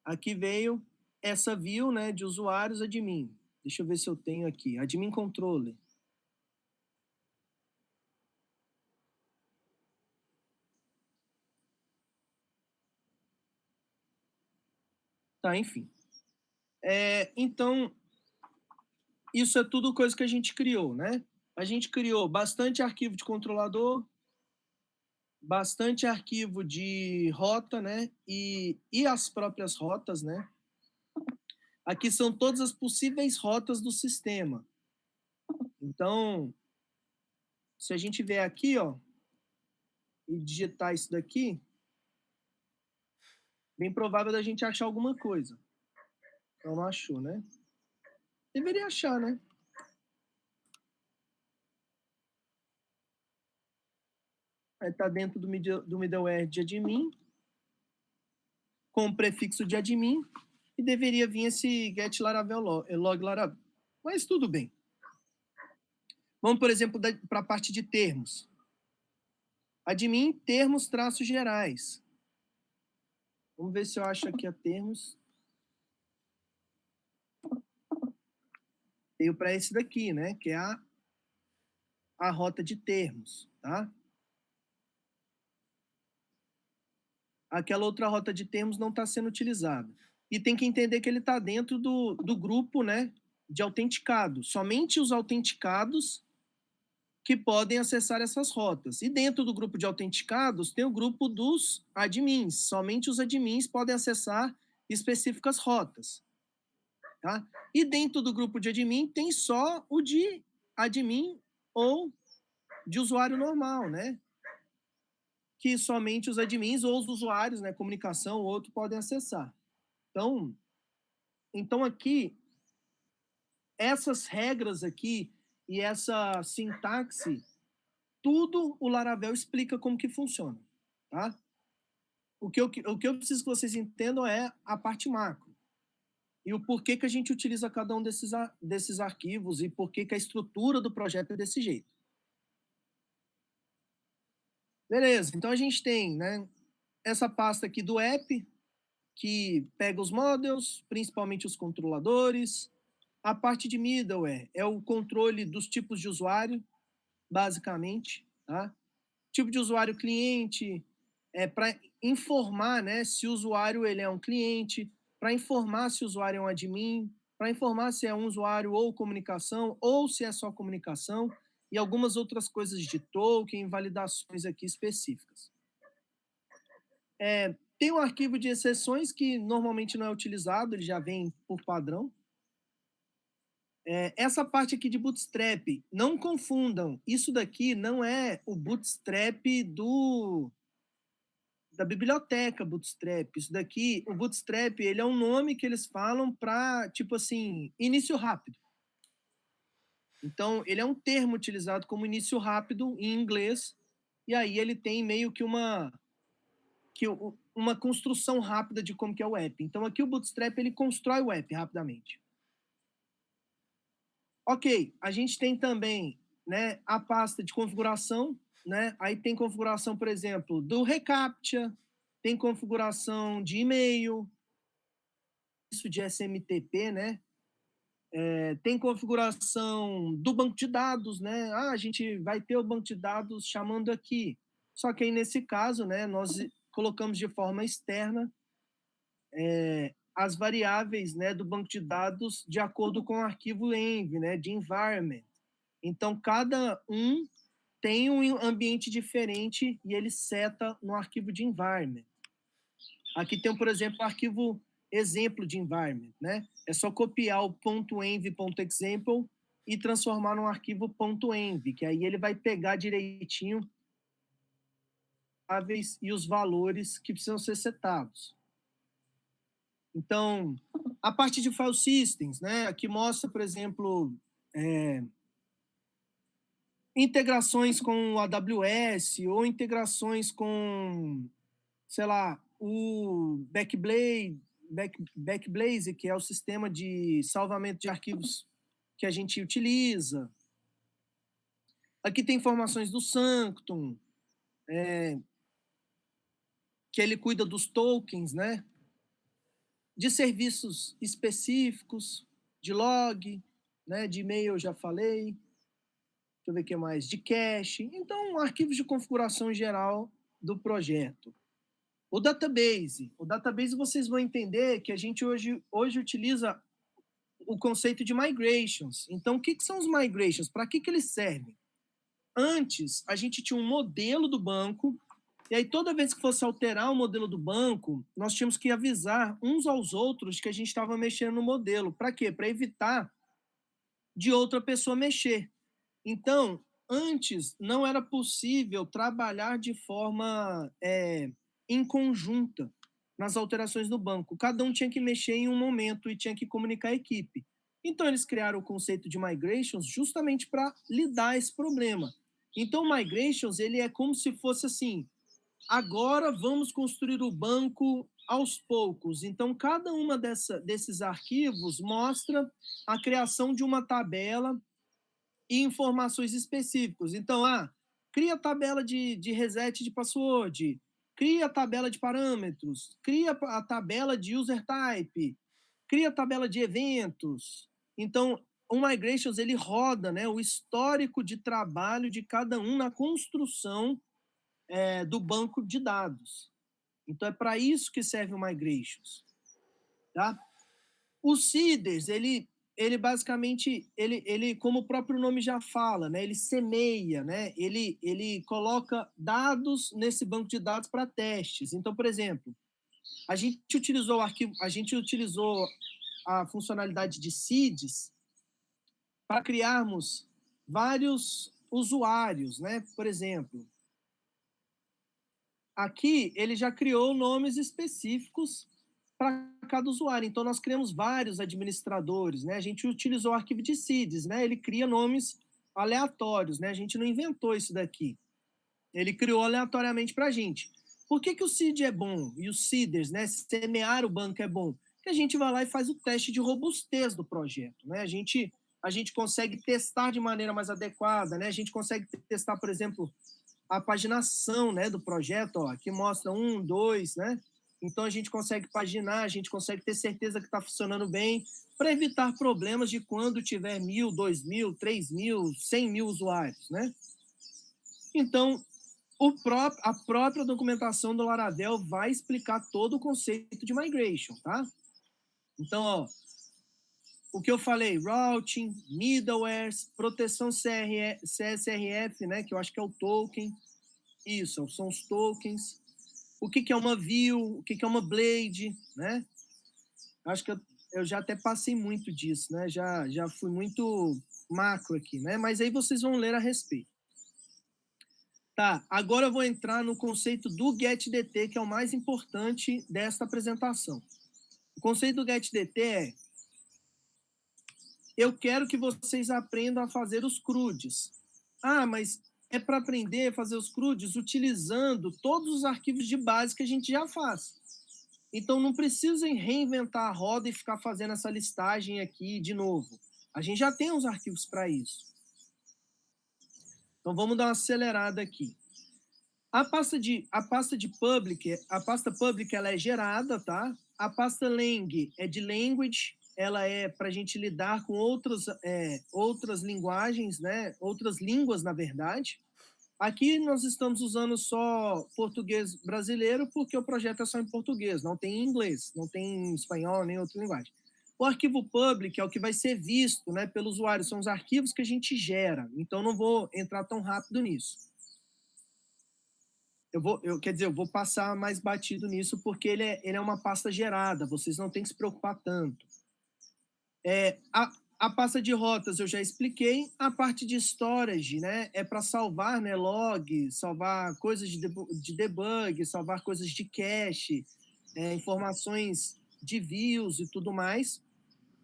Aqui veio essa view, né, de usuários admin. Deixa eu ver se eu tenho aqui. Admin controller. Tá, enfim. Então, isso é tudo coisa que a gente criou, né? A gente criou bastante arquivo de controlador, bastante arquivo de rota, né? E as próprias rotas, né? Aqui são todas as possíveis rotas do sistema. Então, se a gente vier aqui, ó, e digitar isso daqui, bem provável da gente achar alguma coisa. Então, não achou, né? Deveria achar, né? Aí tá dentro do middleware de admin, com o prefixo de admin, e deveria vir esse get Laravel log Laravel. Mas tudo bem. Vamos, por exemplo, para a parte de termos. Admin, termos, traços gerais. Vamos ver se eu acho aqui a termos. Veio para esse daqui, né? Que é a rota de termos, tá? Aquela outra rota de termos não está sendo utilizada. E tem que entender que ele está dentro do grupo, né, de autenticado. Somente os autenticados que podem acessar essas rotas. E dentro do grupo de autenticados tem o grupo dos admins. Somente os admins podem acessar específicas rotas. Tá? E dentro do grupo de admin tem só o de admin ou de usuário normal, né? Que somente os admins ou os usuários, né, comunicação ou outro, podem acessar. Então aqui, essas regras aqui e essa sintaxe, tudo o Laravel explica como que funciona, tá? O que eu preciso que vocês entendam é a parte macro. E o porquê que a gente utiliza cada um desses arquivos e porquê que a estrutura do projeto é desse jeito. Beleza, então a gente tem, né, essa pasta aqui do app, que pega os models, principalmente os controladores. A parte de middleware é o controle dos tipos de usuário, basicamente. Tá? Tipo de usuário cliente, para informar, né, se o usuário ele é um cliente, para informar se o usuário é um admin, para informar se é um usuário ou comunicação, ou se é só comunicação, e algumas outras coisas de token, validações aqui específicas. Tem um arquivo de exceções que normalmente não é utilizado, ele já vem por padrão. Essa parte aqui de Bootstrap, não confundam, isso daqui não é o Bootstrap da biblioteca Bootstrap. Isso daqui, o Bootstrap, ele é um nome que eles falam para, tipo assim, início rápido. Então, ele é um termo utilizado como início rápido em inglês, e aí ele tem meio que uma construção rápida de como que é o app. Então, aqui o Bootstrap, ele constrói o app rapidamente. Ok, a gente tem também, né, a pasta de configuração, né? Aí tem configuração, por exemplo, do reCAPTCHA, tem configuração de e-mail, isso de SMTP, né? Tem configuração do banco de dados, né? A gente vai ter o banco de dados chamando aqui. Só que aí, nesse caso, né, nós colocamos de forma externa as variáveis, né, do banco de dados de acordo com o arquivo env, né, de environment. Então, cada um tem um ambiente diferente e ele seta no arquivo de environment. Aqui tem, por exemplo, o arquivo exemplo de environment, né? É só copiar o .env.example e transformar num arquivo .env, que aí ele vai pegar direitinho e os valores que precisam ser setados. Então, a parte de file systems, né? Aqui mostra, por exemplo, integrações com o AWS ou integrações com, sei lá, o Backblade, Backblaze, que é o sistema de salvamento de arquivos que a gente utiliza. Aqui tem informações do Sanctum, que ele cuida dos tokens, né? De serviços específicos, de log, né? De e-mail eu já falei. Deixa eu ver o que mais. De cache. Então, arquivos de configuração geral do projeto. O database. O database vocês vão entender que a gente hoje utiliza o conceito de migrations. Então, o que são os migrations? Para que eles servem? Antes, a gente tinha um modelo do banco, e aí toda vez que fosse alterar o modelo do banco, nós tínhamos que avisar uns aos outros que a gente estava mexendo no modelo. Para quê? Para evitar de outra pessoa mexer. Então, antes não era possível trabalhar de forma em conjunta nas alterações do banco. Cada um tinha que mexer em um momento e tinha que comunicar a equipe. Então, eles criaram o conceito de migrations justamente para lidar esse problema. Então, o migrations, ele é como se fosse assim, agora vamos construir o banco aos poucos. Então, cada uma desses arquivos mostra a criação de uma tabela e informações específicas. Então, cria a tabela de reset de password, cria a tabela de parâmetros, cria a tabela de user type, cria a tabela de eventos. Então, o Migrations, ele roda, né, o histórico de trabalho de cada um na construção do banco de dados. Então, é para isso que serve o Migrations. Tá? O Seeders, ele basicamente, ele, como o próprio nome já fala, né, ele semeia, né, ele coloca dados nesse banco de dados para testes. Então, por exemplo, a gente utilizou a funcionalidade de seeds para criarmos vários usuários, né? Por exemplo, aqui ele já criou nomes específicos para cada usuário. Então, nós criamos vários administradores, né? A gente utilizou o arquivo de seeds, né? Ele cria nomes aleatórios, né? A gente não inventou isso daqui. Ele criou aleatoriamente para a gente. Por que o seed é bom? E os seeders, né? Semear o banco é bom? Porque a gente vai lá e faz o teste de robustez do projeto, né? A gente consegue testar de maneira mais adequada, né? A gente consegue testar, por exemplo, a paginação, né, do projeto, ó, que mostra 1, 2, né? Então, a gente consegue paginar, a gente consegue ter certeza que está funcionando bem, para evitar problemas de quando tiver 1.000, 2.000, 3.000, 100.000 usuários, né? Então, a própria documentação do Laravel vai explicar todo o conceito de migration, tá? Então, ó, o que eu falei, routing, middlewares, proteção CSRF, né, que eu acho que é o token, isso, são os tokens. O que é uma view, o que é uma blade, né? Acho que eu já até passei muito disso, né? Já fui muito macro aqui, né? Mas aí vocês vão ler a respeito. Tá, agora eu vou entrar no conceito do getDT, que é o mais importante desta apresentação. O conceito do getDT é: eu quero que vocês aprendam a fazer os CRUDs. Mas é para aprender a fazer os CRUDs utilizando todos os arquivos de base que a gente já faz. Então, não precisem reinventar a roda e ficar fazendo essa listagem aqui de novo. A gente já tem os arquivos para isso. Então, vamos dar uma acelerada aqui. A pasta public ela é gerada, tá? A pasta lang é de language, ela é para a gente lidar com outras linguagens, né? Outras línguas, na verdade. Aqui nós estamos usando só português brasileiro, porque o projeto é só em português, não tem em inglês, não tem em espanhol, nem outra linguagem. O arquivo public é o que vai ser visto, né, pelo usuário, são os arquivos que a gente gera, então não vou entrar tão rápido nisso. Eu vou passar mais batido nisso, porque ele é uma pasta gerada, vocês não têm que se preocupar tanto. A pasta de rotas eu já expliquei. A parte de storage, né, é para salvar, né, log, salvar coisas de debug, salvar coisas de cache, informações de views e tudo mais.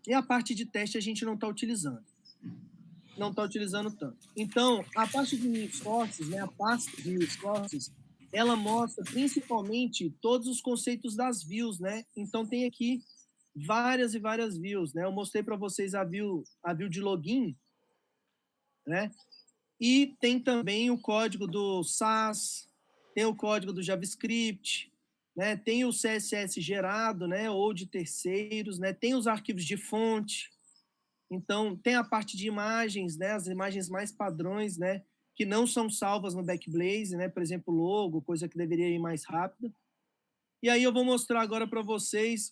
E a parte de teste a gente não está utilizando. Não está utilizando tanto. Então, a parte de sources, né, a pasta de sources, ela mostra principalmente todos os conceitos das views, né? Então tem aqui várias e várias views, né? Eu mostrei para vocês a view de login, né? E tem também o código do SAS, tem o código do JavaScript, né? Tem o CSS gerado, né? Ou de terceiros, né? Tem os arquivos de fonte. Então, tem a parte de imagens, né? As imagens mais padrões, né? Que não são salvas no Backblaze, né? Por exemplo, logo, coisa que deveria ir mais rápida. E aí eu vou mostrar agora para vocês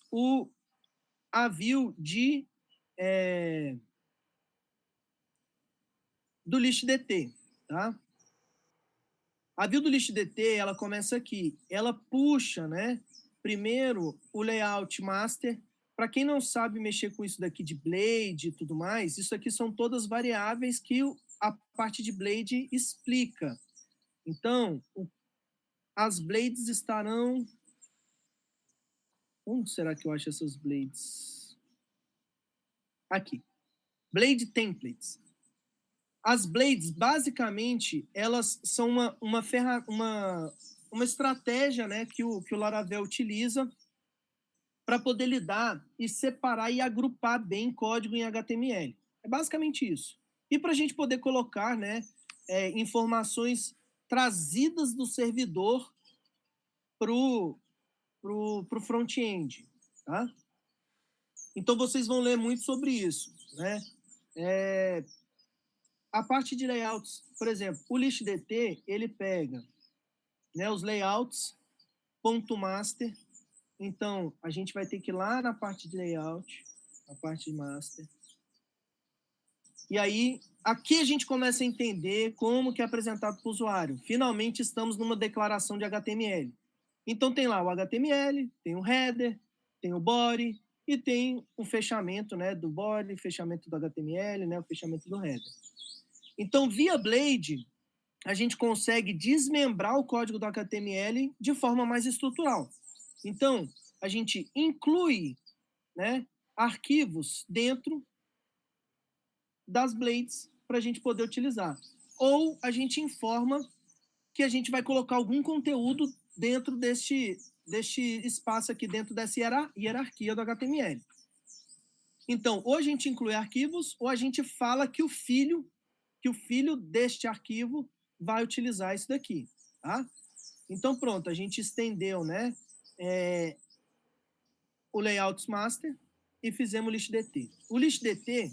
a view do ListDT, tá? A view do ListDT, ela começa aqui. Ela puxa, né? Primeiro, o layout master. Para quem não sabe mexer com isso daqui de Blade e tudo mais, isso aqui são todas variáveis que a parte de Blade explica. Então, as blades estarão... Onde será que eu acho essas blades? Aqui. Blade Templates. As blades, basicamente, elas são uma estratégia, né, que o Laravel utiliza para poder lidar e separar e agrupar bem código em HTML. É basicamente isso. E para a gente poder colocar, né, informações trazidas do servidor para o front-end. Tá? Então, vocês vão ler muito sobre isso. Né? A parte de layouts, por exemplo, o ListDT, ele pega, né, os layouts, .master. Então, a gente vai ter que ir lá na parte de layout, na parte de master. E aí, aqui a gente começa a entender como que é apresentado para o usuário. Finalmente, estamos numa declaração de HTML. Então, tem lá o HTML, tem o header, tem o body e tem o fechamento, né, do body, fechamento do HTML, né, o fechamento do header. Então, via Blade, a gente consegue desmembrar o código do HTML de forma mais estrutural. Então, a gente inclui, né, arquivos dentro das blades para a gente poder utilizar. Ou a gente informa que a gente vai colocar algum conteúdo dentro deste espaço aqui, dentro dessa hierarquia do HTML. Então, ou a gente inclui arquivos, ou a gente fala que o filho deste arquivo vai utilizar isso daqui. Tá? Então, pronto, a gente estendeu, né, o Layouts Master e fizemos o ListDT. O ListDT,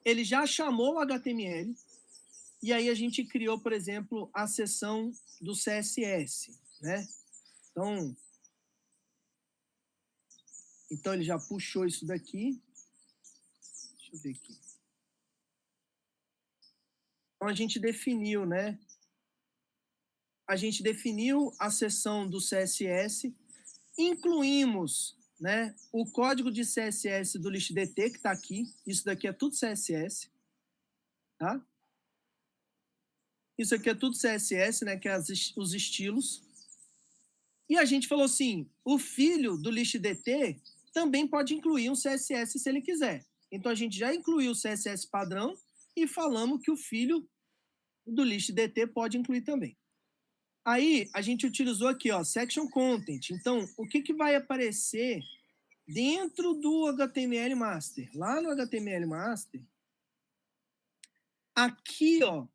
ele já chamou o HTML e aí a gente criou, por exemplo, a seção do CSS, né? Então ele já puxou isso daqui. Deixa eu ver aqui. Então a gente definiu, né? A gente definiu a seção do CSS, incluímos, né, o código de CSS do ListDT, que está aqui. Isso daqui é tudo CSS. Tá? Isso aqui é tudo CSS, né, que é os estilos. E a gente falou assim, o filho do ListDT também pode incluir um CSS se ele quiser. Então, a gente já incluiu o CSS padrão e falamos que o filho do ListDT pode incluir também. Aí, a gente utilizou aqui, ó, Section Content. Então, o que vai aparecer dentro do HTML Master? Lá no HTML Master, aqui, ó,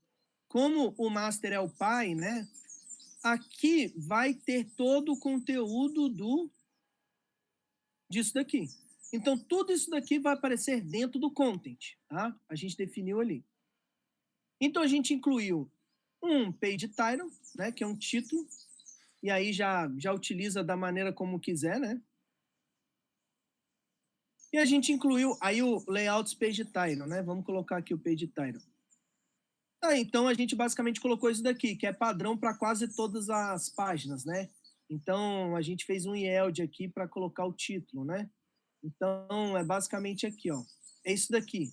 como o Master é o pai, né? Aqui vai ter todo o conteúdo disso daqui. Então, tudo isso daqui vai aparecer dentro do Content, tá? A gente definiu ali. Então, a gente incluiu um page title, né, que é um título, e aí já utiliza da maneira como quiser, né? E a gente incluiu aí o layouts page title, né? Vamos colocar aqui o page title. Então a gente basicamente colocou isso daqui, que é padrão para quase todas as páginas, né? Então a gente fez um yield aqui para colocar o título, né? Então é basicamente aqui, ó. É isso daqui.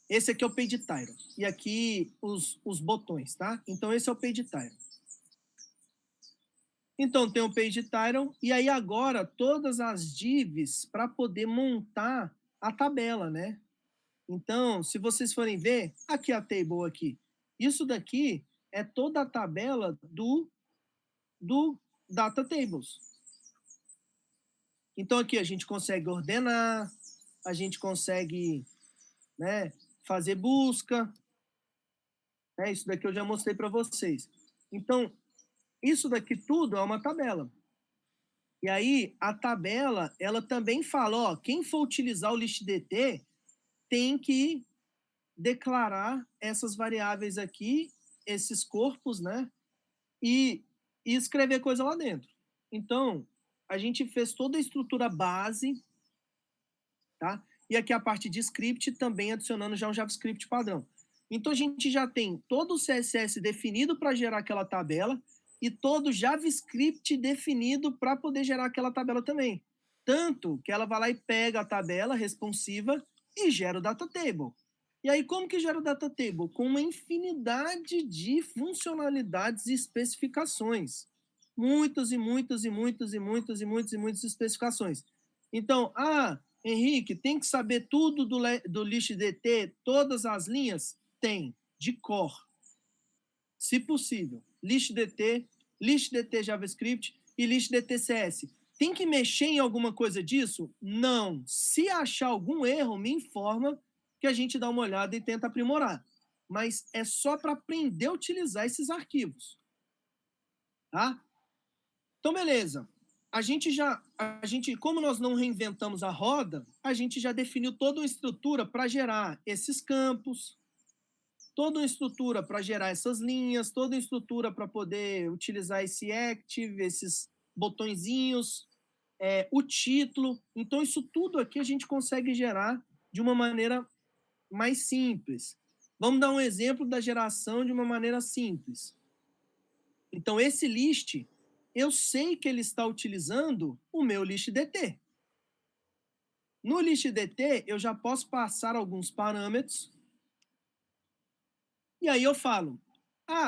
Esse aqui é o page title. E aqui os botões, tá? Então esse é o page title. Então tem o page title e aí agora todas as divs para poder montar a tabela, né? Então, se vocês forem ver, aqui a table aqui. Isso daqui é toda a tabela do Data Tables. Então, aqui a gente consegue ordenar, a gente consegue, né, fazer busca. Isso daqui eu já mostrei para vocês. Então, isso daqui tudo é uma tabela. E aí, a tabela, ela também fala, ó, quem for utilizar o ListDT tem que declarar essas variáveis aqui, esses corpos, né? E escrever coisa lá dentro. Então, a gente fez toda a estrutura base, tá? E aqui a parte de script também adicionando já um JavaScript padrão. Então, a gente já tem todo o CSS definido para gerar aquela tabela e todo o JavaScript definido para poder gerar aquela tabela também. Tanto que ela vai lá e pega a tabela responsiva e gera o data table. E aí, como que gera o data table? Com uma infinidade de funcionalidades e especificações. Muitas e muitas e muitas e muitas e muitas e muitas especificações. Então, Henrique, tem que saber tudo do ListDT, todas as linhas? Tem, de cor. Se possível. ListDT, ListDT JavaScript e ListDT CS. Tem que mexer em alguma coisa disso? Não. Se achar algum erro, me informa que a gente dá uma olhada e tenta aprimorar. Mas é só para aprender a utilizar esses arquivos. Tá? Então, beleza. Como nós não reinventamos a roda, a gente já definiu toda uma estrutura para gerar esses campos, toda uma estrutura para gerar essas linhas, toda uma estrutura para poder utilizar esse active, esses botõezinhos, o título. Então, isso tudo aqui a gente consegue gerar de uma maneira mais simples. Vamos dar um exemplo da geração de uma maneira simples. Então, esse list, eu sei que ele está utilizando o meu ListDT. No ListDT, eu já posso passar alguns parâmetros. E aí eu falo,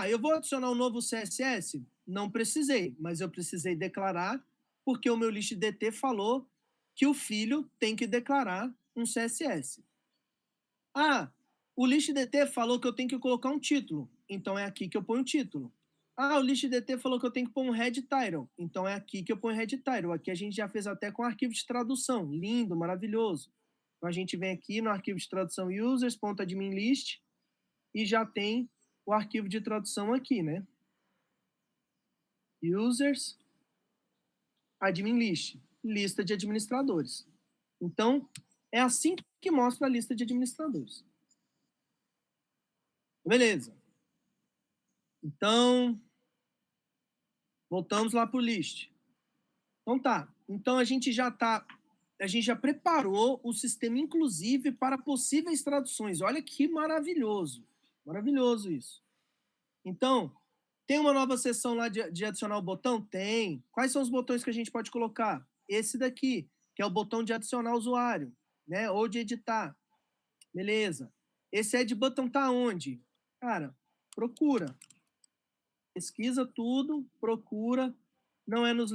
eu vou adicionar um novo CSS? Não precisei, mas eu precisei declarar, porque o meu ListDT falou que o filho tem que declarar um CSS. O ListDT falou que eu tenho que colocar um título, então é aqui que eu ponho o título. O ListDT falou que eu tenho que pôr um head title, então é aqui que eu ponho head title. Aqui a gente já fez até com arquivo de tradução, lindo, maravilhoso. Então a gente vem aqui no arquivo de tradução users.adminlist e já tem o arquivo de tradução aqui, né? Users, adminlist, lista de administradores. Então, é assim que mostra a lista de administradores. Beleza. Então, voltamos lá para o list. Então tá. Então a gente já preparou o sistema inclusive para possíveis traduções. Olha que maravilhoso. Maravilhoso isso. Então, tem uma nova seção lá de adicionar o botão? Tem. Quais são os botões que a gente pode colocar? Esse daqui, que é o botão de adicionar usuário, né? Ou de editar. Beleza. Esse add button tá onde? Cara, procura. Pesquisa tudo, procura. Não é nos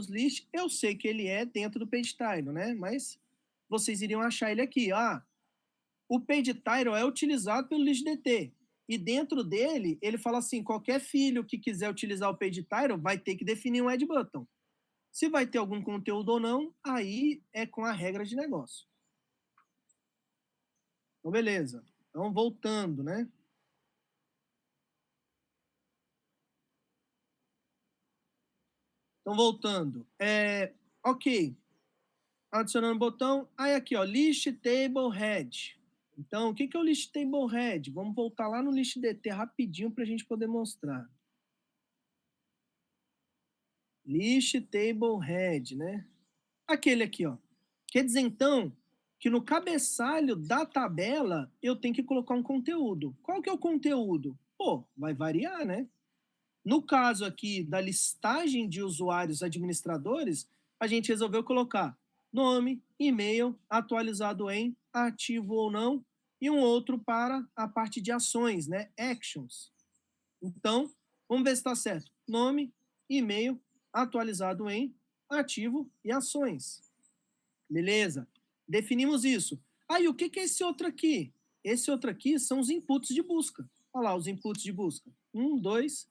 list. Eu sei que ele é dentro do page title, né? Mas vocês iriam achar ele aqui. O page title é utilizado pelo ListDT. E dentro dele, ele fala assim, qualquer filho que quiser utilizar o page title vai ter que definir um add button. Se vai ter algum conteúdo ou não, aí é com a regra de negócio. Então, beleza. Então, voltando, né? Então, voltando. Ok. Adicionando o botão. Aí, aqui, ó, list table head. Então, o que é o list table head? Vamos voltar lá no ListDT rapidinho para a gente poder mostrar. List table head, né? Aquele aqui, ó. Quer dizer, então, que no cabeçalho da tabela eu tenho que colocar um conteúdo. Qual que é o conteúdo? Vai variar, né? No caso aqui da listagem de usuários administradores, a gente resolveu colocar nome, e-mail, atualizado em, ativo ou não, e um outro para a parte de ações, né? Actions. Então, vamos ver se está certo. Nome, e-mail, atualizado em, ativo e ações. Beleza. Definimos isso. Aí, o que é esse outro aqui? Esse outro aqui são os inputs de busca. Olha lá os inputs de busca. 1, 2,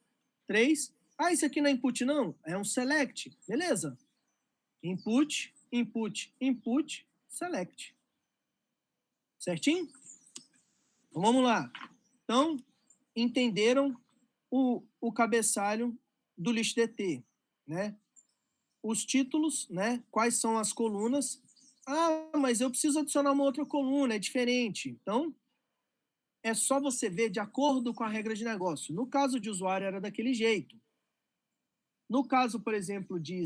3. Ah, esse aqui não é input, não? É um select. Beleza. Input, input, input, select. Certinho? Então, vamos lá. Então, entenderam o cabeçalho do ListDT, né? Os títulos, né? Quais são as colunas. Ah, mas eu preciso adicionar uma outra coluna, é diferente. Então, é só você ver de acordo com a regra de negócio. No caso de usuário, era daquele jeito. No caso, por exemplo, de,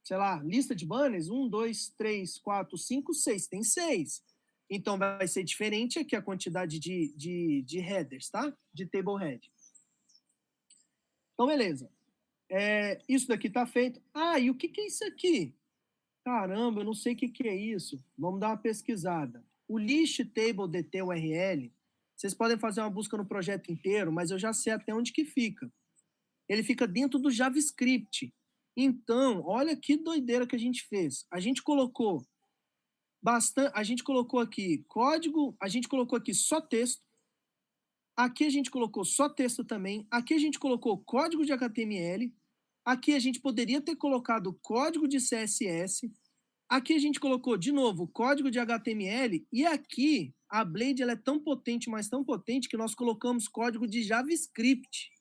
sei lá, lista de banners, 1, 2, 3, 4, 5, 6. Tem 6. Então, vai ser diferente aqui a quantidade de headers, tá? De table head. Então, beleza. Isso daqui está feito. Ah, e o que é isso aqui? Caramba, eu não sei o que é isso. Vamos dar uma pesquisada. O list table dt URL, vocês podem fazer uma busca no projeto inteiro, mas eu já sei até onde que fica. Ele fica dentro do JavaScript. Então, olha que doideira que a gente fez. A gente colocou aqui código, a gente colocou aqui só texto. Aqui a gente colocou só texto também. Aqui a gente colocou código de HTML. Aqui a gente poderia ter colocado código de CSS. Aqui a gente colocou, de novo, código de HTML. E aqui, a Blade ela é tão potente, mas tão potente, que nós colocamos código de JavaScript.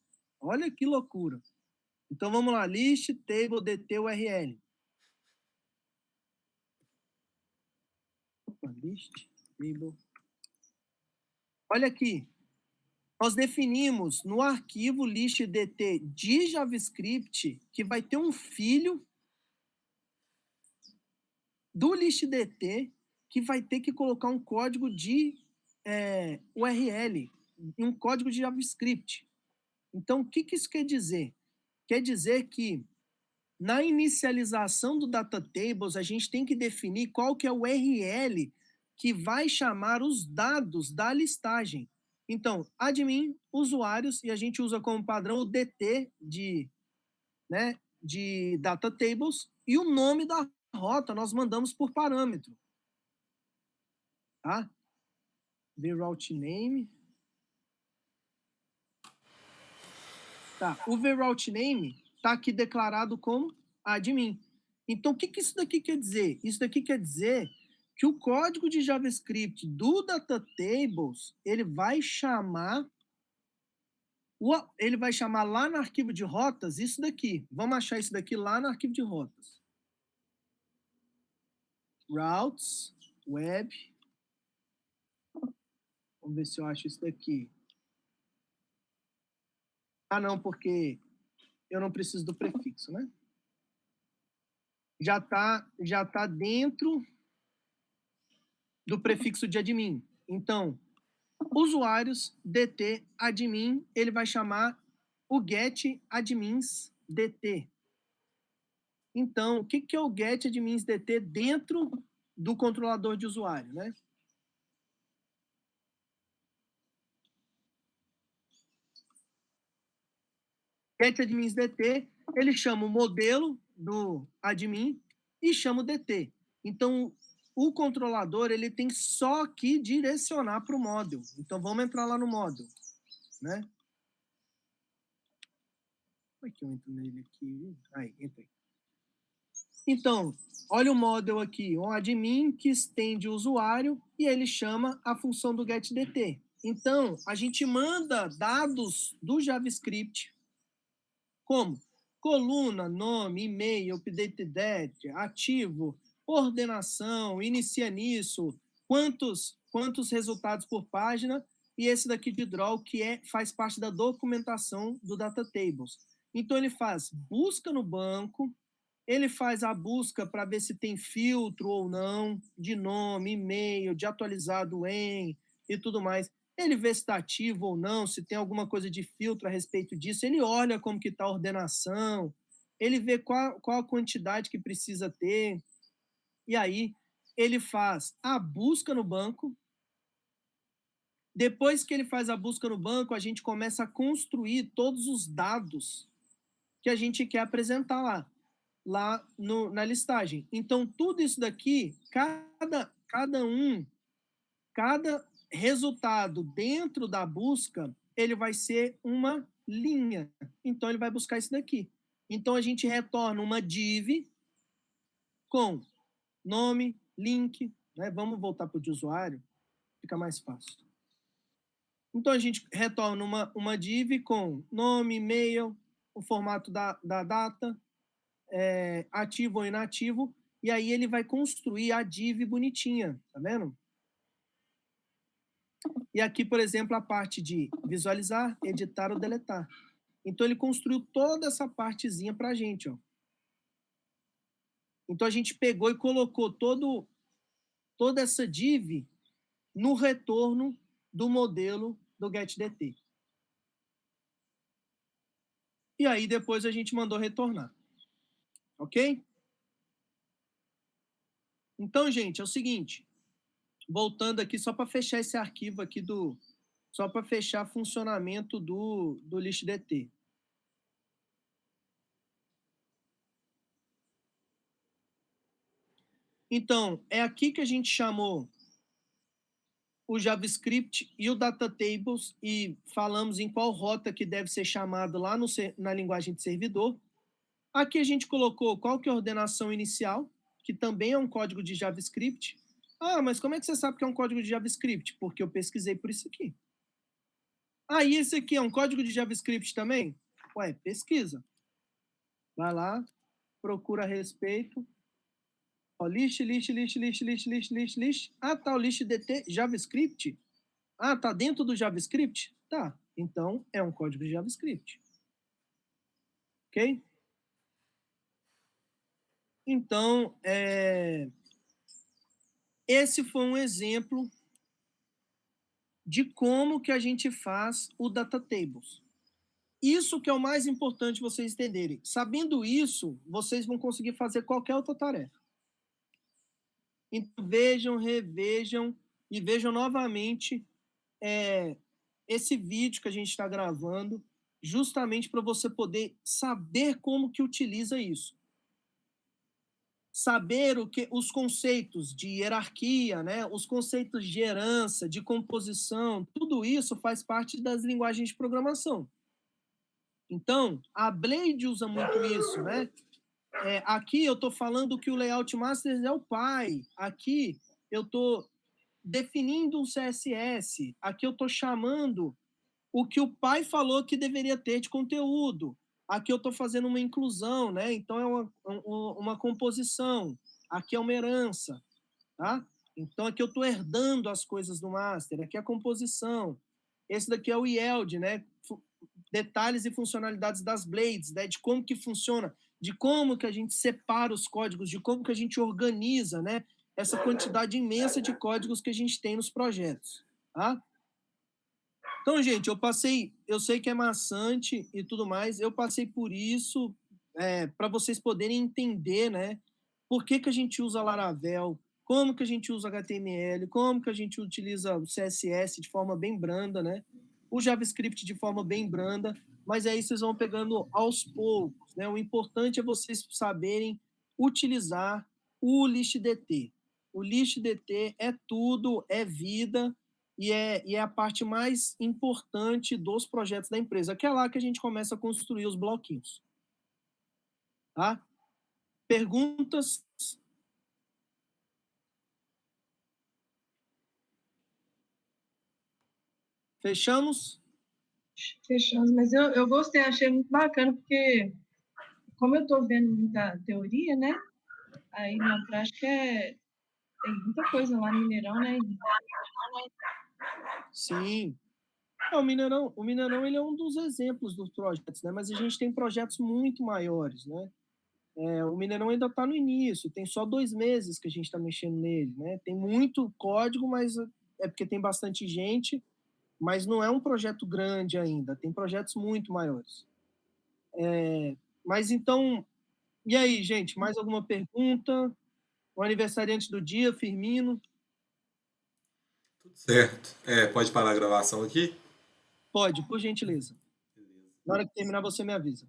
Olha que loucura. Então, vamos lá. List, table, dt, URL. Opa, list, table. Olha aqui. Nós definimos no arquivo list.dt de JavaScript que vai ter um filho do list.dt que vai ter que colocar um código de URL, um código de JavaScript. Então, o que isso quer dizer? Quer dizer que na inicialização do data tables a gente tem que definir qual que é o URL que vai chamar os dados da listagem. Então, admin, usuários, e a gente usa como padrão o DT de data tables, e o nome da rota nós mandamos por parâmetro. Tá? The route name. Tá, o route name está aqui declarado como admin. Então, o que isso daqui quer dizer? Isso daqui quer dizer que o código de JavaScript do data tables, ele vai chamar lá no arquivo de rotas isso daqui. Vamos achar isso daqui lá no arquivo de rotas. Routes, web. Vamos ver se eu acho isso daqui. Ah, não, porque eu não preciso do prefixo, né? Já tá dentro do prefixo de admin. Então, usuários, dt, admin, ele vai chamar o get admins dt. Então, o que é o get admins dt dentro do controlador de usuário, né? Get admins dt, ele chama o modelo do admin e chama o dt. Então, o controlador ele tem só que direcionar para o model. Então, vamos entrar lá no model, né? Como é que eu entro nele aqui? Aí, entrei. Então, olha o model aqui, um admin que estende o usuário e ele chama a função do getDT. Então, a gente manda dados do JavaScript, como coluna, nome, e-mail, update date, ativo, ordenação, inicia nisso, quantos resultados por página, e esse daqui de draw, que faz parte da documentação do data tables. Então, ele faz busca no banco, ele faz a busca para ver se tem filtro ou não, de nome, e-mail, de atualizado em e tudo mais. Ele vê se está ativo ou não, se tem alguma coisa de filtro a respeito disso. Ele olha como que está a ordenação, ele vê qual a quantidade que precisa ter. E aí, ele faz a busca no banco. Depois que ele faz a busca no banco, a gente começa a construir todos os dados que a gente quer apresentar lá na listagem. Então, tudo isso daqui, cada resultado dentro da busca, ele vai ser uma linha. Então, ele vai buscar isso daqui. Então, a gente retorna uma div com nome, link, né? Vamos voltar para o de usuário, fica mais fácil. Então, a gente retorna uma div com nome, e-mail, o formato da data, ativo ou inativo, e aí ele vai construir a div bonitinha, tá vendo? E aqui, por exemplo, a parte de visualizar, editar ou deletar. Então, ele construiu toda essa partezinha para a gente, ó. Então, a gente pegou e colocou toda essa div no retorno do modelo do GetDT. E aí, depois, a gente mandou retornar. Ok? Então, gente, é o seguinte. Voltando aqui, só para fechar esse arquivo aqui só para fechar funcionamento do ListDT. Então, é aqui que a gente chamou o JavaScript e o DataTables e falamos em qual rota que deve ser chamado lá na linguagem de servidor. Aqui a gente colocou qual que é a ordenação inicial, que também é um código de JavaScript. Ah, mas como é que você sabe que é um código de JavaScript? Porque eu pesquisei por isso aqui. Ah, e esse aqui é um código de JavaScript também? Ué, pesquisa. Vai lá, procura a respeito. Ó, list. Ah, tá, o ListDT JavaScript. Ah, tá dentro do JavaScript? Tá, então é um código de JavaScript. Ok? Então, esse foi um exemplo de como que a gente faz o DataTables. Isso que é o mais importante vocês entenderem. Sabendo isso, vocês vão conseguir fazer qualquer outra tarefa. Então, vejam, revejam e vejam novamente esse vídeo que a gente está gravando, justamente para você poder saber como que utiliza isso. Saber os conceitos de hierarquia, né? Os conceitos de herança, de composição, tudo isso faz parte das linguagens de programação. Então, a Blade usa muito isso, né? Aqui eu estou falando que o Layout Master é o pai. Aqui eu estou definindo um CSS. Aqui eu estou chamando o que o pai falou que deveria ter de conteúdo. Aqui eu estou fazendo uma inclusão, né? Então é uma composição. Aqui é uma herança, tá? Então aqui eu estou herdando as coisas do master. Aqui é a composição. Esse daqui é o yield, né? Detalhes e funcionalidades das blades, né? De como que funciona, de como que a gente separa os códigos, de como que a gente organiza, né? Essa quantidade imensa de códigos que a gente tem nos projetos, tá? Então, gente, eu sei que é maçante e tudo mais, eu passei por isso para vocês poderem entender, né? Por que a gente usa Laravel, como que a gente usa HTML, como que a gente utiliza o CSS de forma bem branda, né? O JavaScript de forma bem branda, mas aí vocês vão pegando aos poucos, né? O importante é vocês saberem utilizar o ListDT. O ListDT é tudo, é vida, e é a parte mais importante dos projetos da empresa, que é lá que a gente começa a construir os bloquinhos. Tá? Perguntas? Fechamos? Fechamos, mas eu gostei, achei muito bacana, porque como eu estou vendo muita teoria, né? Aí na prática tem muita coisa lá no Mineirão, né? Sim. O Mineirão ele é um dos exemplos dos projetos, né? Mas a gente tem projetos muito maiores, né? O Mineirão ainda está no início, tem só 2 meses que a gente está mexendo nele, né? Tem muito código, mas é porque tem bastante gente, mas não é um projeto grande ainda, tem projetos muito maiores. Mas então, e aí, gente, mais alguma pergunta? O aniversariante do dia, Firmino? Tudo certo. Pode parar a gravação aqui? Pode, por gentileza. Na hora que terminar, você me avisa.